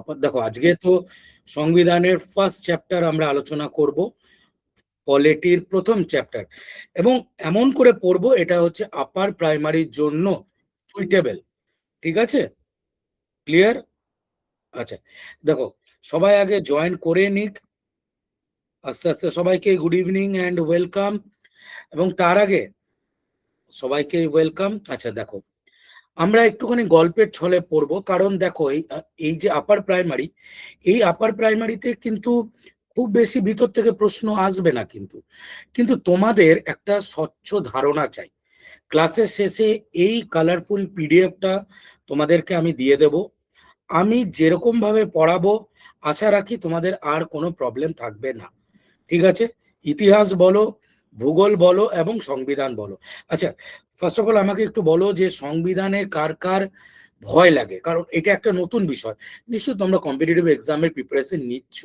দেখো আজকে তো সংবিধানের ফার্স্ট চ্যাপ্টার আমরা আলোচনা করব, পলিটির প্রথম চ্যাপ্টার, এবং এমন করে পড়বো এটা হচ্ছে আপার প্রাইমারির জন্য সুইটেবল। ঠিক আছে? ক্লিয়ার? আচ্ছা, দেখো সবাই আগে জয়েন করে নিক আস্তে আস্তে। সবাইকে গুড ইভিনিং অ্যান্ড ওয়েলকাম। এবং তার আগে সবাইকে ওয়েলকাম। আচ্ছা দেখো, আমরা একটুখানি গল্পের ছলে পড়বো, কারণ দেখো এই যে আপার প্রাইমারি, এই আপার প্রাইমারিতে কিন্তু খুব বেশি ভিতর থেকে প্রশ্ন আসবে না, কিন্তু কিন্তু তোমাদের একটা স্বচ্ছ ধারণা চাই। ক্লাসের শেষে এই কালারফুল পিডিএফটা তোমাদেরকে আমি দিয়ে দেব। আমি যেরকম ভাবে পড়াবো আশা রাখি তোমাদের আর কোনো প্রবলেম থাকবে না। ঠিক আছে? ইতিহাস বলো, ভূগোল বলো এবং সংবিধান বলো। আচ্ছা, ফার্স্ট অফ অল আমাকে একটু বলো যে সংবিধানে কার কার ভয় লাগে, কারণ এটা একটা নতুন বিষয়। নিশ্চয়ই তোমরা কম্পিটিটিভ এক্সামের প্রিপারেশন নিচ্ছ,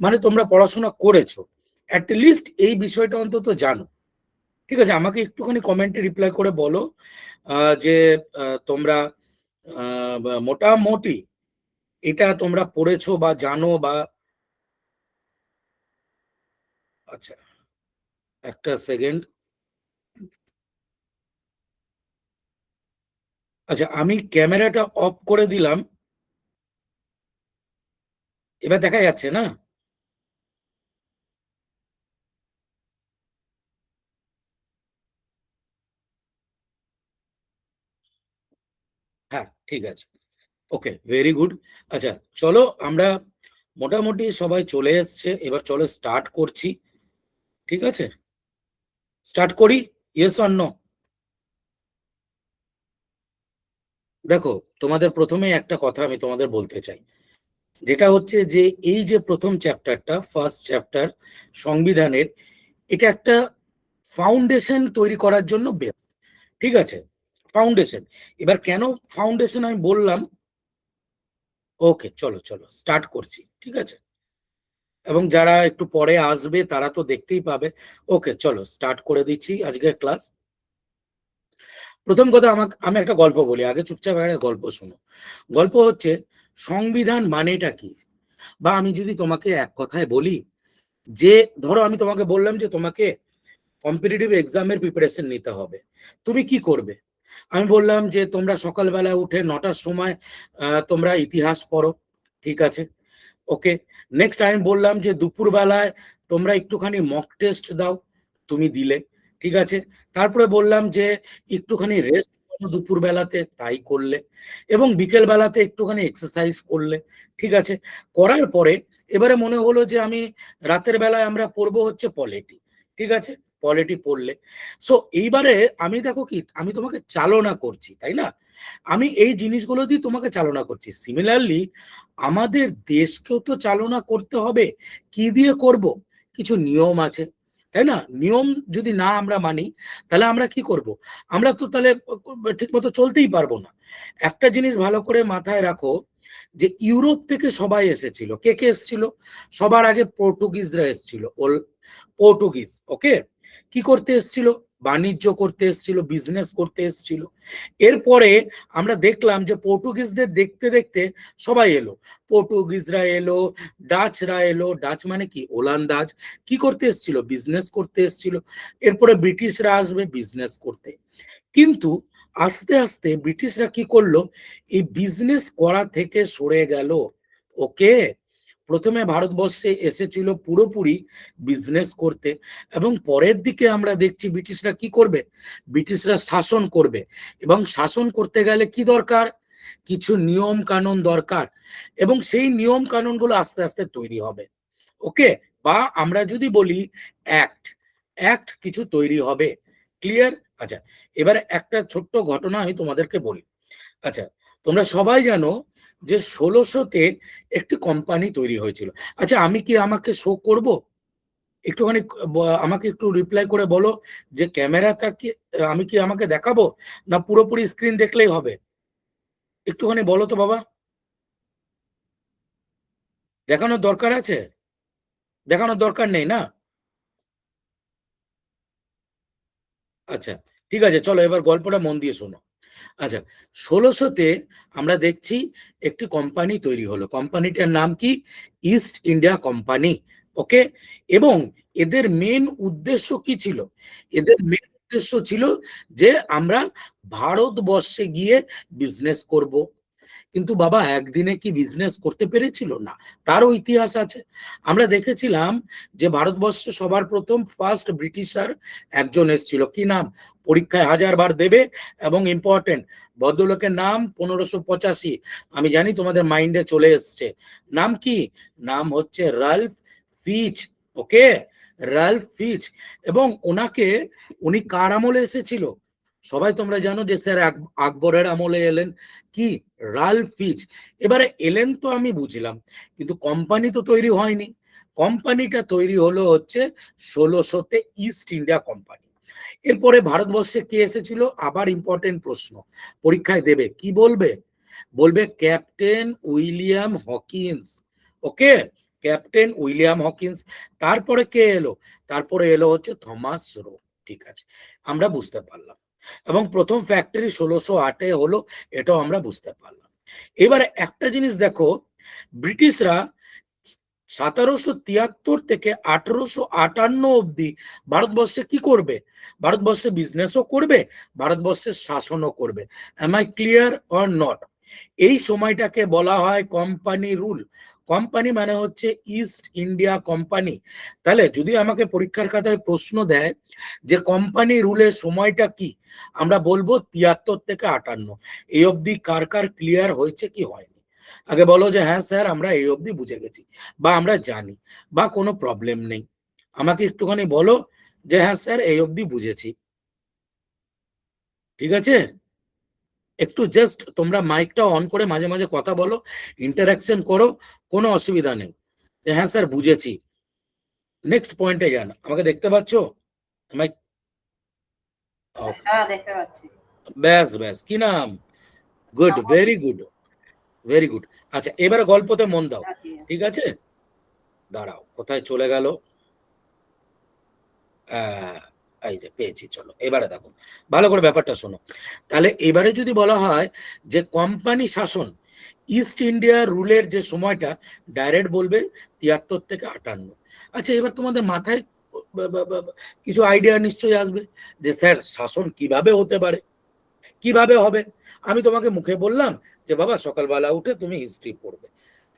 মানে তোমরা পড়াশোনা করেছো, অ্যাটলিস্ট এই বিষয়টা অন্তত জানো। ঠিক আছে, আমাকে একটুখানি কমেন্টে রিপ্লাই করে বলো যে তোমরা মোটামুটি এটা তোমরা পড়েছো বা জানো বা। আচ্ছা, একটা সেকেন্ড। আচ্ছা, আমি ক্যামেরাটা অফ করে দিলাম, এবার দেখা যাচ্ছে না? হ্যাঁ, ঠিক আছে। ওকে, ভেরি গুড। আচ্ছা, চলো আমরা মোটামুটি সবাই চলে এসছে, এবার চলো স্টার্ট করছি। ঠিক আছে, স্টার্ট করি। Yes or no? দেখো, তোমাদের প্রথমে একটা কথা আমি তোমাদের বলতে চাই, যেটা হচ্ছে যে এই যে প্রথম চ্যাপ্টারটা, ফার্স্ট চ্যাপ্টার সংবিধানের, এটা একটা ফাউন্ডেশন তৈরি করার জন্য বেস্ট। ঠিক আছে, ফাউন্ডেশন। এবার কেন ফাউন্ডেশন আমি বললাম, ওকে চলো চলো স্টার্ট করছি। ঠিক আছে, এবং যারা একটু পরে আসবে তারা তো দেখতেই পাবে। ওকে চলো স্টার্ট করে দিচ্ছি আজকের ক্লাস। প্রথম কথা, আমি একটা গল্প বলি, আগে চুপচাপ একটা গল্প শোনো। গল্প হচ্ছে সংবিধান মানেটা কি। বা আমি যদি তোমাকে এক কথায় বলি, যে ধরো আমি তোমাকে বললাম যে তোমাকে কম্পিটিটিভ এক্সামের প্রিপারেশন নিতে হবে, তুমি কি করবে? আমি বললাম যে তোমরা সকালবেলা উঠে 9টার সময় তোমরা ইতিহাস পড়ো। ঠিক আছে, ওকে। নেক্সট আমি বললাম যে দুপুর বেলায় তোমরা একটুখানি মক টেস্ট দাও, তুমি দিলে। ঠিক আছে, তারপরে বললাম যে একটুখানি রেস্ট করো দুপুর বেলাতে, তাই করলে। এবং বিকেল বেলাতে একটুখানি এক্সারসাইজ করলে। ঠিক আছে, করার পরে এবারে মনে হলো যে আমি রাতের বেলায় আমরা পড়বো হচ্ছে পলিটি। ঠিক আছে, পলিটি পড়লে। সো এইবারে আমি দেখো কি, আমি তোমাকে চালনা করছি, তাই না? আমি এই জিনিসগুলো দিয়ে তোমাকে চালনা করছি। সিমিলারলি আমাদের দেশকেও তো চালনা করতে হবে। কি দিয়ে করব? কিছু নিয়ম আছে, তাই না? নিয়ম যদি না আমরা মানি, তাহলে আমরা কি করব? আমরা তো তাহলে ঠিক মতো চলতেই পারবো না। একটা জিনিস ভালো করে মাথায় রাখো, যে ইউরোপ থেকে সবাই এসেছিল। কে কে এসেছিল? সবার আগে পর্তুগিজরা এসেছিল। পর্তুগিজ, ওকে। কি করতে এসেছিল? বাণিজ্য করতে এসেছিল, বিজনেস করতে এসেছিল। এরপরে আমরা দেখলাম যে পর্তুগিজদের দেখতে দেখতে সবাই এলো। পর্তুগিজরা এলো, ডাচরা এলো। ডাচ মানে কি? ওলন্দাজ। কি করতে এসেছিল? বিজনেস করতে এসেছিল। এরপরে ব্রিটিশরা আসবে বিজনেস করতে। কিন্তু আস্তে আস্তে ব্রিটিশরা কি করলো? এই বিজনেস করা থেকে সরে গেল। ওকে, প্রথমে ভারতবর্ষে এসেছিল পুরোপুরি বিজনেস করতে, এবং পরের দিকে আমরা দেখছি ব্রিটিশরা কি করবে? ব্রিটিশরা শাসন করবে। এবং শাসন করতে গেলে কি দরকার? কিছু নিয়ম কানুন দরকার, এবং সেই নিয়ম কানুনগুলো আস্তে আস্তে তৈরি হবে। ওকে, বা আমরা যদি বলি অ্যাক্ট, অ্যাক্ট কিছু তৈরি হবে। ক্লিয়ার? আচ্ছা, এবারে একটা ছোট্ট ঘটনা আমি তোমাদেরকে বলি। আচ্ছা, তোমরা সবাই জানো যে 1600-তে একটি কোম্পানি তৈরি হয়েছিল। আচ্ছা, আমি কি আমাকে শো করব? একটুখানি আমাকে একটু রিপ্লাই করে বলো যে ক্যামেরাটা কি, আমি কি আমাকে দেখাবো, না পুরোপুরি স্ক্রিন দেখলেই হবে? একটুখানি বলো তো বাবা। দেখানোর দরকার আছে? দেখানোর দরকার নেই না? আচ্ছা, ঠিক আছে, চলো এবার গল্পটা মন দিয়ে শোনো। আচ্ছা, 1600-তে আমরা দেখছি একটি কোম্পানি তৈরি হলো। কোম্পানিটার নাম কি? East India Company. ওকে? এবং এদের মেন উদ্দেশ্য কি ছিল? এদের মেন উদ্দেশ্য ছিল যে আমরা ভারতবর্ষে গিয়ে বিজনেস করব। কিন্তু বাবা একদিনে কি বিজনেস করতে পেরেছিল? না, তারও ইতিহাস আছে। আমরা দেখেছিলাম যে ভারতবর্ষে সবার প্রথম ফার্স্ট ব্রিটিশার একজন এসেছিল। কি নাম? পরীক্ষায় 1000 বার দেবে এবং ইম্পর্টেন্ট, ভদ্রলোকের নাম 1585। আমি জানি তোমাদের মাইন্ডে চলে এসছে। নাম কি? নাম হচ্ছে রাল্ফ ফিচ। ওকে, রাল্ফ ফিচ। এবং উনি কার আমলে এসেছিল? সবাই তোমরা জানো যে স্যার আকবরের আমলে এলেন। কি? রাল্ফ ফিচ। এবারে এলেন তো আমি বুঝলাম, কিন্তু কোম্পানি তো তৈরি হয়নি। কোম্পানিটা তৈরি হলো হচ্ছে 1600-তে, ইস্ট ইন্ডিয়া কোম্পানি। এরপরে ভারতবর্ষে কে এসেছিল? আবার ইম্পর্টেন্ট প্রশ্ন, পরীক্ষায় দেবে। কি বলবে? বলবে ক্যাপ্টেন উইলিয়াম হকিন্স। ওকে, ক্যাপ্টেন উইলিয়াম হকিন্স। তারপরে কে এলো? তারপরে এলো হচ্ছে থমাস রো। ঠিক আছে, আমরা বুঝতে পারলাম। এবং প্রথম ফ্যাক্টরি 1608-এ হলো, এটাও আমরা বুঝতে পারলাম। এবারে একটা জিনিস দেখো, ব্রিটিশরা 1773 থেকে 1858 অব্দি ভারতবর্ষে কি করবে? ভারতবর্ষে বিজনেসও করবে, ভারতবর্ষের শাসনও করবে। Am I clear or not? এই সময়টাকে বলা হয় কোম্পানি রুল। কোম্পানি মানে হচ্ছে ইস্ট ইন্ডিয়া কোম্পানি। তাহলে যদি আমাকে পরীক্ষার খাতায় প্রশ্ন দেয় যে কোম্পানি রুলের সময়টা কি, আমরা বলবো 73 থেকে 58। এই অবধি কার কার ক্লিয়ার হয়েছে কি হয়নি? আগে বলো যে হ্যাঁ স্যার আমরা এই অবধি বুঝে গেছি, বা আমরা জানি, বা কোনো প্রবলেম নেই। আমাকে একটুখানি বলো যে হ্যাঁ স্যার এই অবধি বুঝেছি। ঠিক আছে, একটু জাস্ট তোমরা মাইকটা অন করে মাঝে মাঝে কথা বলো, ইন্টারাকশন করো, কোনো অসুবিধা নেই। যে হ্যাঁ স্যার বুঝেছি, নেক্সট পয়েন্টে যান। আমাকে দেখতে পাচ্ছ? আমায় ওকে, হ্যাঁ, দেখতে পাচ্ছি। ব্যাস ব্যাস, কি নাম? Good, very good, very good. আচ্ছা, এবারে গল্পতে মন দাও। ঠিক আছে, দাঁড়াও, কোথায় চলে গেল? এই যে পেয়েছি, চলো এবারে দেখো, ভালো করে ব্যাপারটা শোনো। তাহলে এবারে যদি বলা হয় যে কোম্পানি শাসন, ইস্ট ইন্ডিয়া রুলের যে সময়টা, ডাইরেক্ট বলবে 73 থেকে 58। আচ্ছা, এবার তোমাদের মাথায় কিছু আইডিয়া নিশ্চয়ই আসবে যে স্যার শাসন কিভাবে হতে পারে, কিভাবে হবে? আমি তোমাকে মুখে বললাম যে বাবা সকালবেলা উঠে তুমি হিস্ট্রি পড়বে,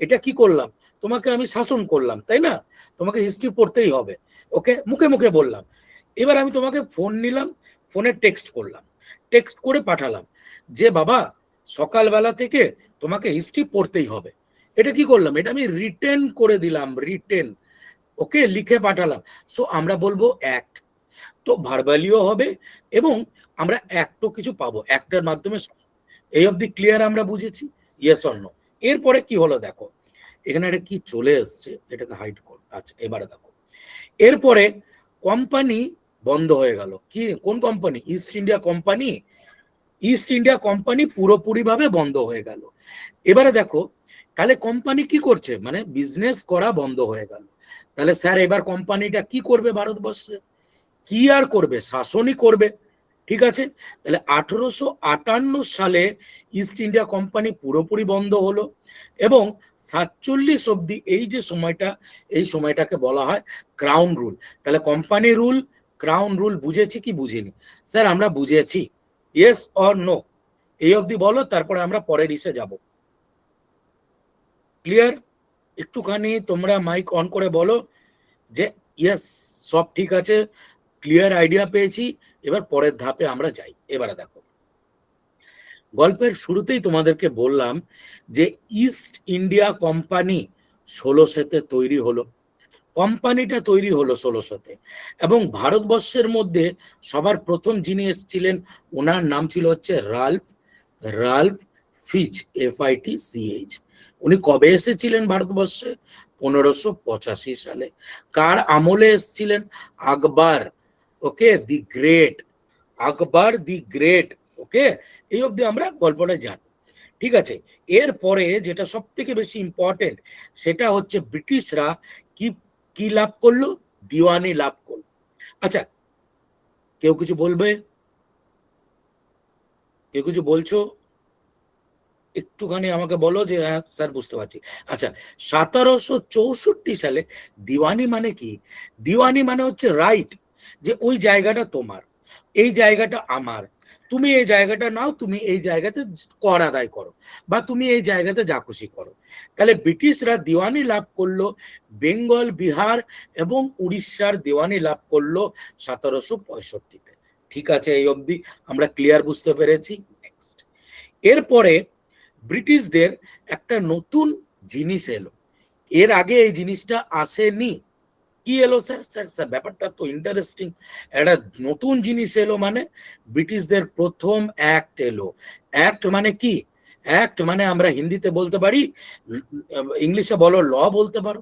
এটা কি করলাম? তোমাকে আমি শাসন করলাম, তাই না? তোমাকে হিস্ট্রি পড়তেই হবে। ওকে, মুখে মুখে বললাম। এবার আমি তোমাকে ফোন নিলাম, ফোনে টেক্সট করলাম, টেক্সট করে পাঠালাম যে বাবা সকালবেলা থেকে তোমাকে হিস্ট্রি পড়তেই হবে। এটা কি করলাম? এটা আমি রিটেন করে দিলাম, রিটেন। ওকে, লিখে পাঠালাম। সো আমরা বলবো অ্যাক্ট। তো ভার্বালিও হবে এবং আমরা অ্যাক্টও কিছু পাবো, অ্যাক্টের মাধ্যমে। এই অবধি ক্লিয়ার আমরা বুঝেছি? Yes or no? এরপরে কি হলো দেখো, এখানে একটা কি চলে এসছে, এটাকে হাইড কর। আচ্ছা, এবারে দেখো, এরপরে কোম্পানি বন্ধ হয়ে গেল। কি? কোন company? East India company. East India company পুরোপুরি ভাবে বন্ধ হয়ে গেল। এবারে দেখো, তাহলে কোম্পানি কি করছে? মানে বিজনেস করা বন্ধ হয়ে গেল। তাহলে স্যার এবার কোম্পানিটা কি করবে ভারতবর্ষে? কি আর করবে? শাসনই করবে। ঠিক আছে, তাহলে 1858 সালে ইস্ট ইন্ডিয়া কোম্পানি পুরোপুরি বন্ধ হলো এবং 47 অব্দি এই যে সময়টা, এই সময়টাকে বলা হয় ক্রাউন রুল। তাহলে কোম্পানি রুল, ক্রাউন রুল বুঝেছি কি বুঝিনি? স্যার আমরা বুঝেছি। Yes or no? এই অবধি বলো, তারপরে আমরা পরের ইসে যাব। ক্লিয়ার? একটুখানি তোমরা মাইক অন করে বলো যে ইয়েস, সব ঠিক আছে, ক্লিয়ার আইডিয়া পেয়েছি। এবার পরের ধাপে আমরা যাই। এবারে দেখো, গল্পের শুরুতেই তোমাদেরকে বললাম যে ইস্ট ইন্ডিয়া কোম্পানি 1600-তে তৈরি হলো। কোম্পানিটা তৈরি হলো 1600-তে এবং ভারতবর্ষের মধ্যে সবার প্রথম যিনি এসেছিলেন, ওনার নাম ছিল হচ্ছে রাল্ফ, রাল্ফ ফিচ, FITCH। উনি কবে এসেছিলেন ভারতবর্ষে? 1585 সালে। কার আমলে এসেছিলেন? আকবর। ওকে, দি গ্রেট, আকবর দি গ্রেট। ওকে, এই অবধি আমরা গল্পটা জানি। ঠিক আছে, এরপরে যেটা সব থেকে বেশি ইম্পর্টেন্ট, সেটা হচ্ছে ব্রিটিশরা কি কি লাভ করলো? দিওয়ানি লাভ করলো। আচ্ছা, কেউ কিছু বলবে? কেউ কিছু বলছো? একটুখানি আমাকে বলো যে হ্যাঁ স্যার বুঝতে পারছি। আচ্ছা, 1764 সালে দিওয়ানি মানে কি? দিওয়ানি মানে হচ্ছে রাইট, যে ওই জায়গাটা তোমার, এই জায়গাটা আমার, তুমি এই জায়গাটা নাও, তুমি এই জায়গাতে কর আদায় করো, বা তুমি এই জায়গাতে যা খুশি করো। তাহলে ব্রিটিশরা দিওয়ানি লাভ করলো বেঙ্গল, বিহার এবং উড়িষ্যার দিওয়ানি লাভ করলো 1765-তে। ঠিক আছে, এই অবধি আমরা ক্লিয়ার বুঝতে পেরেছি। নেক্সট, এরপরে ব্রিটিশদের একটা নতুন জিনিস এলো, এর আগে এই জিনিসটা আসেনি। কি এলো স্যার? স্যার স্যার ব্যাপারটা তো ইন্টারেস্টিং। একটা নতুন জিনিস এলো মানে ব্রিটিশদের প্রথম অ্যাক্ট এলো। অ্যাক্ট মানে কি? অ্যাক্ট মানে আমরা হিন্দিতে বলতে পারি, ইংলিশে বলো ল বলতে পারো,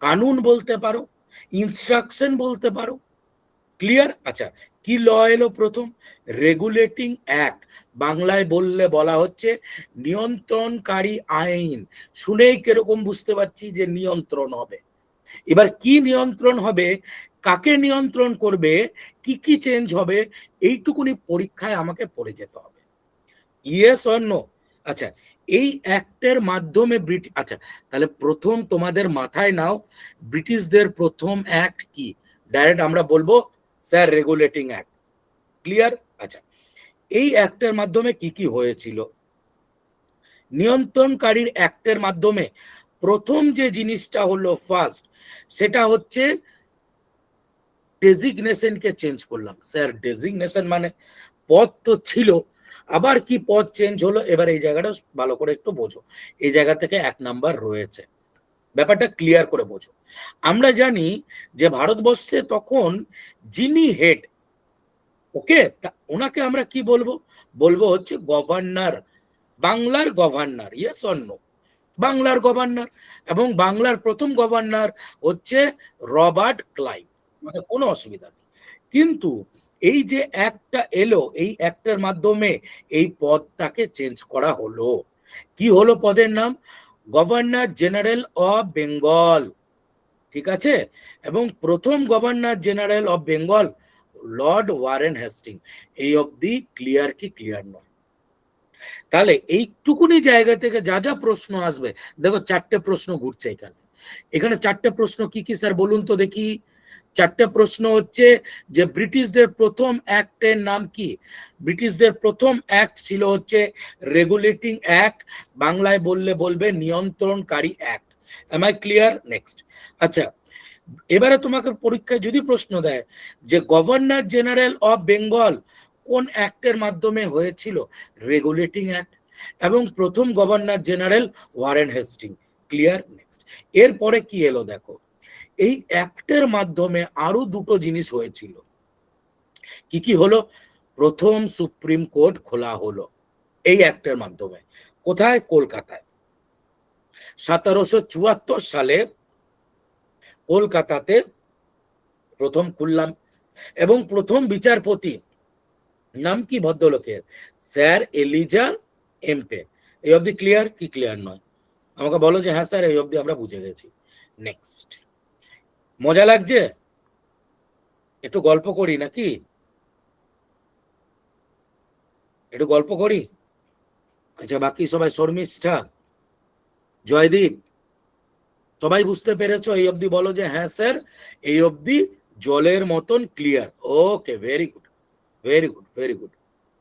কানুন বলতে পারো, ইনস্ট্রাকশন বলতে পারো। ক্লিয়ার? আচ্ছা, কি ল এলো প্রথম? Regulating act. বাংলায় বললে বলা হচ্ছে নিয়ন্ত্রণকারী আইন। শুনেই কিরকম বুঝতে পারছি যে নিয়ন্ত্রণ হবে। এবার কি নিয়ন্ত্রণ হবে, কাকে নিয়ন্ত্রণ করবে, কি কি চেঞ্জ হবে, এইটুকুনি পরীক্ষায় আমাকে পড়ে যেতে হবে। Yes or no? আচ্ছা, এই অ্যাক্টের মাধ্যমে আচ্ছা, তাহলে প্রথম তোমাদের মাথায় নাও ব্রিটিশদের প্রথম অ্যাক্ট কি? ডাইরেক্ট আমরা বলবো স্যার রেগুলেটিং অ্যাক্ট। ক্লিয়ার? আচ্ছা, এই অ্যাক্টের মাধ্যমে কি কি হয়েছিল? নিয়ন্ত্রণকারীর অ্যাক্টের মাধ্যমে প্রথম যে জিনিসটা হলো ফার্স্ট, সেটা হচ্ছে ডেজিগনেশনকে চেঞ্জ করলাম। স্যার ডেজিগনেশন মানে পদ তো ছিল, আবার কি পদ চেঞ্জ হলো? এবার এই জায়গাটা ভালো করে একটু বোঝো, এই জায়গা থেকে 1 নাম্বার রয়েছে, ব্যাপারটা ক্লিয়ার করে বোঝো। আমরা জানি যে ভারতবর্ষে তখন যিনি হেড, ওকে, ওনাকে আমরা কি বলবো? বলবো হচ্ছে গভর্নর, বাংলার গভর্নর। Yes or no? বাংলার গভর্নর। এবং বাংলার প্রথম গভর্নর হচ্ছে রবার্ট ক্লাইভ, মানে কোনো অসুবিধা নেই। কিন্তু এই যে একটা এলো, এই একটার মাধ্যমে এই পদটাকে চেঞ্জ করা হলো। কি হলো পদের নাম? Governor general of Bengal. ঠিক আছে? এবং প্রথম governor general of Bengal lord Warren Hastings. এই অবধি ক্লিয়ার কি ক্লিয়ার নয়? তাহলে এইটুকুনি জায়গা থেকে যা যা প্রশ্ন আসবে, দেখো 4টে প্রশ্ন ঘুরছে এখানে। এখানে 4টে প্রশ্ন কি কি স্যার বলুন তো দেখি? 4টে প্রশ্ন হচ্ছে যে ব্রিটিশদের প্রথম অ্যাক্টের নাম কি? ব্রিটিশদের প্রথম অ্যাক্ট ছিল হচ্ছে রেগুলেটিং অ্যাক্ট, বাংলায় বললে বলবে নিয়ন্ত্রণকারী act. Am I clear? Next, আচ্ছা, এবারে তোমাকে পরীক্ষায় যদি প্রশ্ন দেয় যে গভর্নর জেনারেল অফ বেঙ্গল কোন অ্যাক্টের মাধ্যমে হয়েছিল? Regulating act. এবং প্রথম governor general Warren Hastings. Clear? Next, এরপরে কি এলো দেখো, এই অ্যাক্টের মাধ্যমে আরো দুটো জিনিস হয়েছিল। কি কি হলো? প্রথম সুপ্রিম কোর্ট খোলা হলো এই অ্যাক্টের মাধ্যমে। কোথায়? কলকাতায়। 1774 সালে কলকাতাতে প্রথম খুললাম। এবং প্রথম বিচারপতি নাম কি ভদ্রলোকের? Sir Elijah Impey. এই অবধি ক্লিয়ার কি ক্লিয়ার নয়? আমাকে বলো যে হ্যাঁ স্যার এই অবধি আমরা বুঝে গেছি। নেক্সট, মজা লাগছে? একটু গল্প করি নাকি? একটু গল্প করি। আচ্ছা, বাকি সবাই শর্মিষ্ঠা, জয়দীপ, সবাই বুঝতে পেরেছো এই অবধি? বলো যে হ্যাঁ স্যার এই অবধি জলের মতন clear. Okay, very good, very good, very good.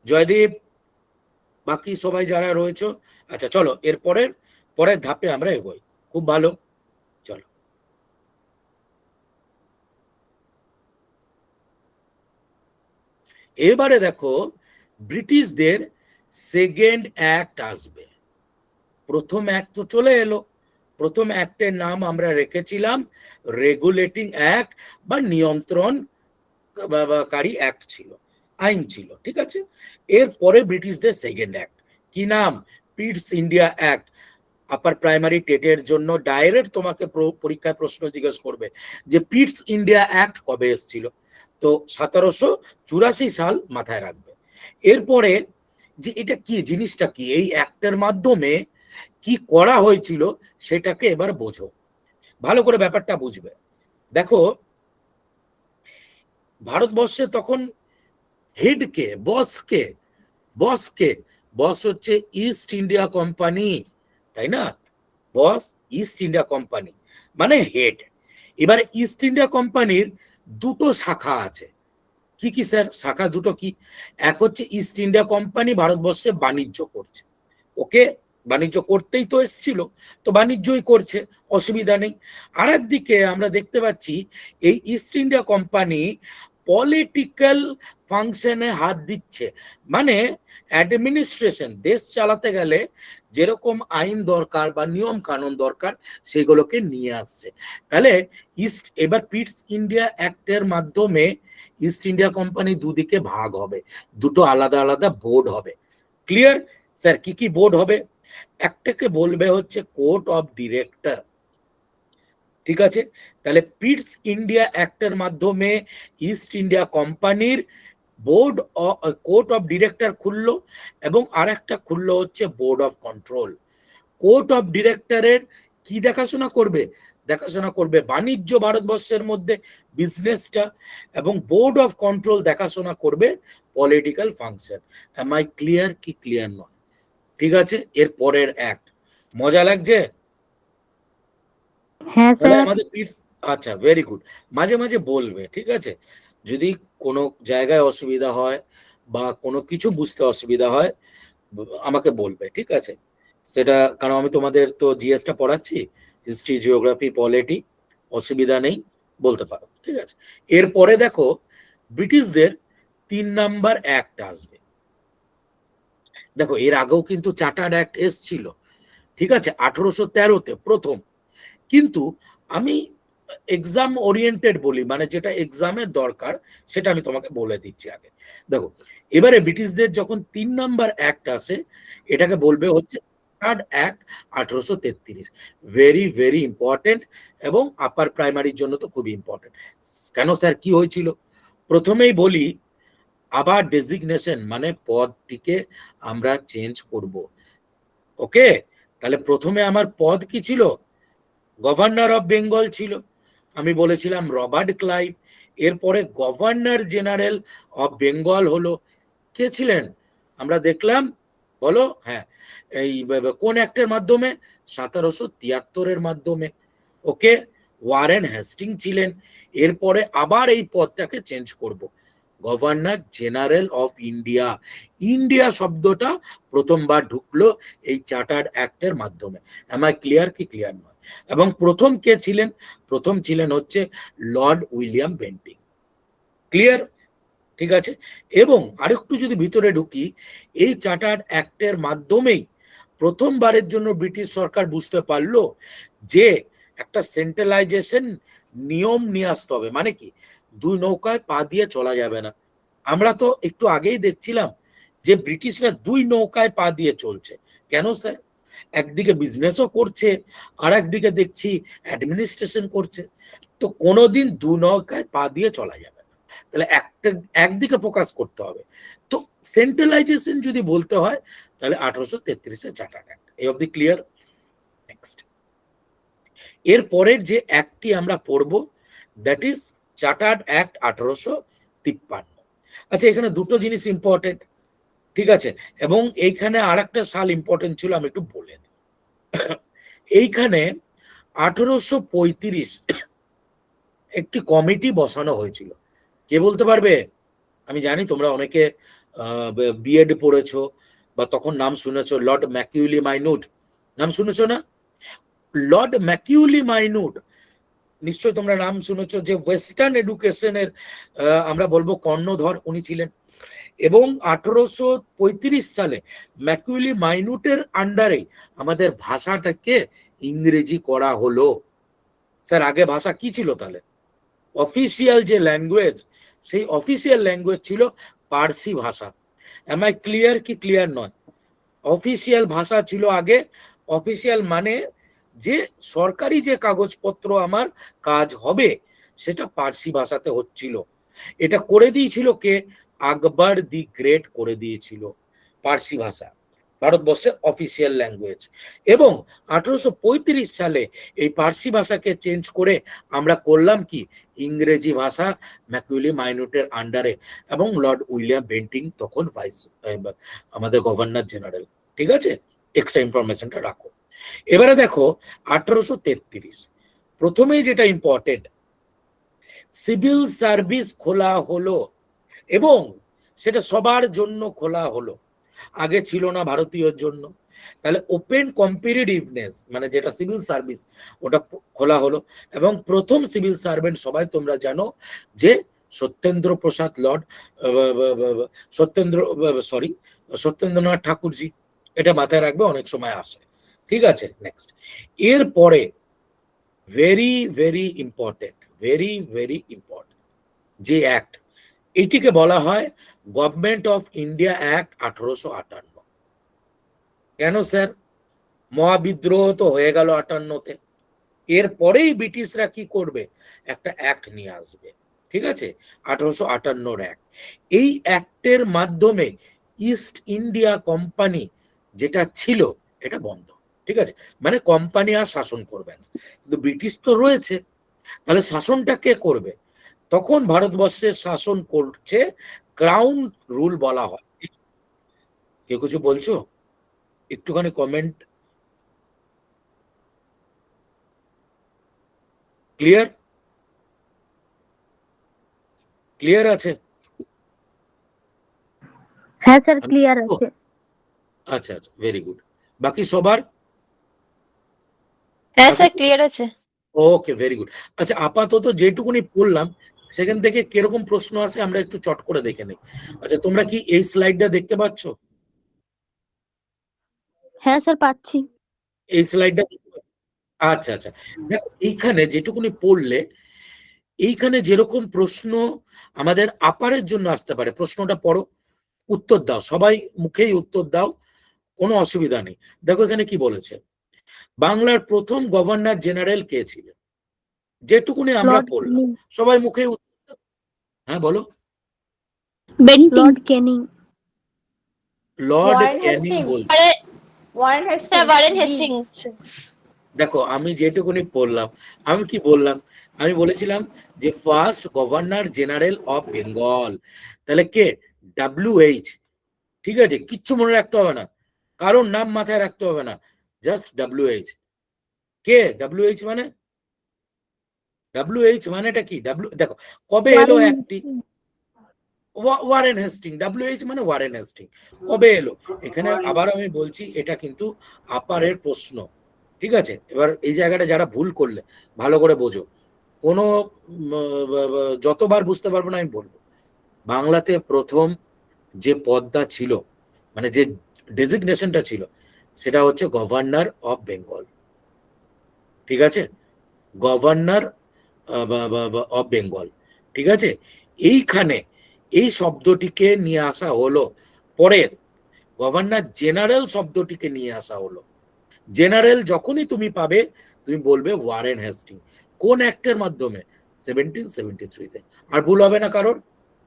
Joydeep, বাকি সবাই যারা রয়েছে, আচ্ছা চলো এরপরের পরের ধাপে আমরা এগোই। খুব ভালো, চলো। এবারে দেখো ব্রিটিশদের সেকেন্ড অ্যাক্ট আসবে। প্রথম অ্যাক্ট তো চলে এলো, প্রথম অ্যাক্টের নাম আমরা রেখেছিলাম রেগুলেটিং অ্যাক্ট বা নিয়ন্ত্রণকারী অ্যাক্ট ছিল, আইন ছিল। ঠিক আছে, এরপরে ব্রিটিশদের সেকেন্ড অ্যাক্ট কি নাম? Pitt's India act. Upper primary টেটের জন্য ডাইরেক্ট তোমাকে পরীক্ষায় প্রশ্ন জিজ্ঞেস করবে যে পিটস ইন্ডিয়া অ্যাক্ট কবে এসেছিল? তো 1784 সাল মাথায় রাখবে। এরপরে যে এটা কি জিনিসটা, কি এই অ্যাক্টের মাধ্যমে কি করা হয়েছিল সেটাকে এবার বোঝো, ভালো করে ব্যাপারটা বুঝবে। দেখো ভারতবর্ষে তখন হেডকে, বসকে বস কে? বস হচ্ছে ইস্ট ইন্ডিয়া কোম্পানি, তাই না? বস ইস্ট ইন্ডিয়া কোম্পানি মানে হেড। এবার ইস্ট ইন্ডিয়া কোম্পানির দুটো শাখা আছে। কি কি স্যার শাখা দুটো? কি? এক হচ্ছে ইস্ট ইন্ডিয়া কোম্পানি ভারতবর্ষে বাণিজ্য করছে, ওকে, বাণিজ্য করতেই তো এসছিল, তো বাণিজ্যই করছে, অসুবিধা নেই। আর একদিকে আমরা দেখতে পাচ্ছি এই ইস্ট ইন্ডিয়া কোম্পানি পলিটিক্যাল ফাংশনে হাত দিচ্ছে, মানে অ্যাডমিনিস্ট্রেশন, দেশ চালাতে গেলে যেরকম আইন দরকার বা নিয়ম কানুন দরকার সেগুলোকে নিয়ে আসছে। তাহলে এবার পিটস ইন্ডিয়া অ্যাক্টের মাধ্যমে ইস্ট ইন্ডিয়া কোম্পানি দুদিকে ভাগ হবে, দুটো আলাদা আলাদা বোর্ড হবে। Clear sir? কি কি বোর্ড হবে? একটাকে বলবে হচ্ছে কোর্ট অফ ডিরেক্টর, ঠিক আছে? তাহলে পিটস ইন্ডিয়া অ্যাক্টের মাধ্যমে ইস্ট ইন্ডিয়া কোম্পানির বোর্ড, কোর্ট অফ ডিরেক্টর খুললো, এবং আর একটা খুললো হচ্ছে board of control. Court of ডিরেক্টরের কি দেখাশোনা করবে? দেখাশোনা করবে বাণিজ্য ভারতবর্ষের মধ্যে, বিজনেসটা, এবং বোর্ড অফ কন্ট্রোল দেখাশোনা করবে political function. Am I clear কি ক্লিয়ার নয়? ঠিক আছে, এর পরের অ্যাক্ট মজা লাগছে? হ্যাঁ তাহলে স্যার। আমাদের আচ্ছা, ভেরি গুড। মাঝে মাঝে বলবে, ঠিক আছে? যদি কোনো জায়গায় অসুবিধা হয় বা কোনো কিছু বুঝতে অসুবিধা হয় আমাকে বলবে, ঠিক আছে? সেটা কারণ আমি তোমাদের তো জিএসটা পড়াচ্ছি, হিস্ট্রি, জিওগ্রাফি, পলিটি, অসুবিধা নেই, বলতে পারো, ঠিক আছে? এরপরে দেখো ব্রিটিশদের 3 নাম্বার অ্যাক্ট আসবে। দেখো এর আগেও কিন্তু চার্টার্ড অ্যাক্ট এসছিল, ঠিক আছে, 1813-তে প্রথম। কিন্তু আমি এক্সাম ওরিয়েন্টেড বলি, মানে যেটা এক্সামের দরকার সেটা আমি তোমাকে বলে দিচ্ছি আগে। দেখো এবারে ব্রিটিশদের যখন 3 নাম্বার অ্যাক্ট আসে, এটাকে বলবে হচ্ছে third act 1833। Very very important, এবং আপার প্রাইমারির জন্য তো খুবই ইম্পর্টেন্ট। কেন স্যার, কি হয়েছিল? প্রথমেই বলি, আবার ডেজিগনেশন মানে পদটিকে আমরা চেঞ্জ করব, ওকে? তাহলে প্রথমে আমার পদ কি ছিল? গভর্নর অফ বেঙ্গল ছিল, আমি বলেছিলাম রবার্ট ক্লাইভ। এরপরে গভর্নর জেনারেল অফ বেঙ্গল হলো, কে ছিলেন? আমরা দেখলাম, বলো। হ্যাঁ, এই কোন অ্যাক্টের মাধ্যমে? 1773-এর মাধ্যমে, ওকে। ওয়ারেন হেস্টিং ছিলেন। এরপরে আবার এই পদটাকে চেঞ্জ করব, governor general of India. India শব্দটা প্রথমবার ঢুকলো এই চার্টার্ড অ্যাক্টের মাধ্যমে। আমার ক্লিয়ার কি ক্লিয়ার নয়? এবং প্রথম কে ছিলেন? প্রথম ছিলেন হচ্ছে লর্ড উইলিয়াম বেন্টিং। ক্লিয়ার? ঠিক আছে। এবং আরেকটু যদি ভিতরে ঢুকি, এই চার্টার্ড অ্যাক্টের মাধ্যমেই প্রথমবারের জন্য ব্রিটিশ সরকার বুঝতে পারলো যে একটা সেন্ট্রালাইজেশন নিয়ম নিয়ে আসতে হবে। মানে কি, দুই নৌকায় পা দিয়ে চলা যাবে না। আমরা তো একটু আগেই দেখছিলাম যে ব্রিটিশরা দুই নৌকায় পা দিয়ে চলছে। কেন স্যার? একদিকে বিজনেসও করছে, আর একদিকে দেখছি অ্যাডমিনিস্ট্রেশন করছে। তো কোনোদিন দু নৌকায় পা দিয়ে চলা যাবে না, তাহলে একদিকে ফোকাস করতে হবে। তো সেন্ট্রালাইজেশন যদি বলতে হয়, তাহলে 1833-এ চার্টার্ড অ্যাক্ট। এই অবধি ক্লিয়ার? নেক্সট, এর পরের যে অ্যাক্টটি আমরা পড়ব, দ্যাট ইজ চার্টার্ড অ্যাক্ট 1853। আচ্ছা, এখানে দুটো জিনিস ইম্পর্টেন্ট, ঠিক আছে? এবং এইখানে আর একটা সাল ইম্পর্টেন্ট ছিল, আমি একটু বলে দিই। এইখানে 1835 একটি কমিটি বসানো হয়েছিল। কে বলতে পারবে? আমি জানি তোমরা অনেকে বিএড পড়েছো বা তখন নাম শুনেছো, লর্ড ম্যাকিউলি মাইনুট, নাম শুনেছো না? লর্ড ম্যাকিউলি মাইনুট নিশ্চয়ই তোমরা নাম শুনেছো, যে ওয়েস্টার্ন এডুকেশনের আমরা বলবো কর্ণধর উনি ছিলেন। এবং 1835 সালে ম্যাকিউলি মাইনুটের আন্ডারে আমাদের ভাষাটাকে ইংরেজি করা হলো। স্যার আগে ভাষা কি ছিল তাহলে? অফিসিয়াল যে ল্যাঙ্গুয়েজ, সেই অফিসিয়াল ল্যাঙ্গুয়েজ ছিল পার্সি ভাষা। এম আই ক্লিয়ার কি ক্লিয়ার নয়? অফিসিয়াল ভাষা ছিল আগে। অফিসিয়াল মানে যে সরকারি যে কাগজপত্র আমার কাজ হবে সেটা পার্সি ভাষাতে হচ্ছিল। এটা করে দিয়েছিল কে? আকবর দি গ্রেট করে দিয়েছিল পার্সি ভাষা। ভারতবর্ষের অফিসিয়াল ল্যাঙ্গুয়েজ। এবং 1835 সালে এই পার্সি ভাষাকে চেঞ্জ করে আমরা করলাম কি ইংরেজি ভাষা ম্যাকুইলি মাইনটের আন্ডারে, এবং লর্ড উইলিয়াম বেন্টিং তখন আমাদের গভর্নর জেনারেল। ঠিক আছে, এক্সট্রা ইনফরমেশনটা রাখো। এবারে দেখো 1833, প্রথমেই যেটা ইম্পর্টেন্ট, সিভিল সার্ভিস খোলা হলো এবং সেটা সবার জন্য খোলা হলো, আগে ছিল না ভারতীয়র জন্য। তাহলে ওপেন কম্পিটিটিভনেস মানে যেটা সিভিল সার্ভিস ওটা খোলা হলো, এবং প্রথম সিভিল সার্ভেন্ট সবাই তোমরা জানো যে সত্যেন্দ্র প্রসাদ লর্ড সত্যেন্দ্রনাথ ঠাকুরজি, এটা মাথায় রাখবে, অনেক সময় আসে। ঠিক আছে, নেক্সট। এরপরে very very important, very very important যে অ্যাক্ট, এটিকে বলা হয় গভর্নমেন্ট অফ ইন্ডিয়া অ্যাক্ট 1858। কেন স্যার? মহাবিদ্রোহ তো হয়ে গেল 58-তে, এরপরেই ব্রিটিশরা কি করবে, একটা অ্যাক্ট নিয়ে আসবে। ঠিক আছে, 1858 অ্যাক্ট। এই অ্যাক্টের মাধ্যমে ইস্ট ইন্ডিয়া কোম্পানি যেটা ছিল এটা বন্ধ। ঠিক আছে, মানে কোম্পানি আর শাসন করবে না, কিন্তু ব্রিটিশ তো রয়েছে, তাহলে শাসনটা কে করবে? তখন ভারতবর্ষের শাসন করছে ক্রাউন রুল বলা হয়। কেউ কিছু বলছো? একটুখানি কমেন্ট। ক্লিয়ার? ক্লিয়ার আছে? হ্যাঁ স্যার, ক্লিয়ার আছে। আচ্ছা আচ্ছা, ভেরি গুড। বাকি সবার? হ্যাঁ স্যার, ক্লিয়ার আছে। ওকে, ভেরি গুড। আচ্ছা, আপাতত যেটুকুনি পড়লাম সেখান থেকে কিরকম প্রশ্ন আসে আমরা একটু চট করে দেখে নেই। আচ্ছা, তোমরা কি এই স্লাইডটা দেখতে পাচ্ছ? হ্যাঁ স্যার, পাচ্ছি। এই স্লাইডটা আচ্ছা আচ্ছা, দেখো এইখানে যেটুকুনি পড়লে, এইখানে যেরকম প্রশ্ন আমাদের আপারের জন্য আসতে পারে, প্রশ্নটা পড়ো, উত্তর দাও, সবাই মুখেই উত্তর দাও, কোনো অসুবিধা নেই। দেখো এখানে কি বলেছে, বাংলার প্রথম গভর্নর জেনারেল কে ছিলেন? যেটুকুনি আমরা লর্ড পড়লাম, ক্যানিং। সবাই মুখেই উত্তর দাও। হ্যাঁ বলো। Lord Canning. Lord Warren Canning Hastings. বলছে। Warren Hastings. Warren Hastings. দেখো আমি যেটুকুনি পড়লাম, আমি কি বললাম, আমি বলেছিলাম যে first governor general of Bengal, তাহলে কে? WH। ঠিক আছে, কিচ্ছু মনে রাখতে হবে না, কারোর নাম মাথায় রাখতে হবে না, জাস্ট WH। কে WH মানে? WH মানেটা কি? দেখো কবে এলো একটি ওয়ারেন হেস্টিং, WH মানে ওয়ারেন হেস্টিং, কবে এলো? এখানে আবার আমি বলছি এটা কিন্তু আপারের প্রশ্ন। ঠিক আছে, এবার এই জায়গাটা যারা ভুল করলে ভালো করে বোঝো, কোনো যতবার বুঝতে পারবো না আমি বলবো, বাংলাতে প্রথম যে পদটা ছিল, মানে যে ডেজিগনেশনটা ছিল, সেটা হচ্ছে গভর্নর অফ বেঙ্গল। ঠিক আছে, গভর্নর অফ বেঙ্গল। ঠিক আছে, এইখানে এই শব্দটিকে নিয়ে আসা হলো, পরের গভর্নর জেনারেল শব্দটিকে নিয়ে আসা হলো। জেনারেল যখনই তুমি পাবে তুমি বলবে ওয়ারেন হেস্টিং। কোন অ্যাক্টের মাধ্যমে? 1773-তে। আর ভুল হবে না কারোর?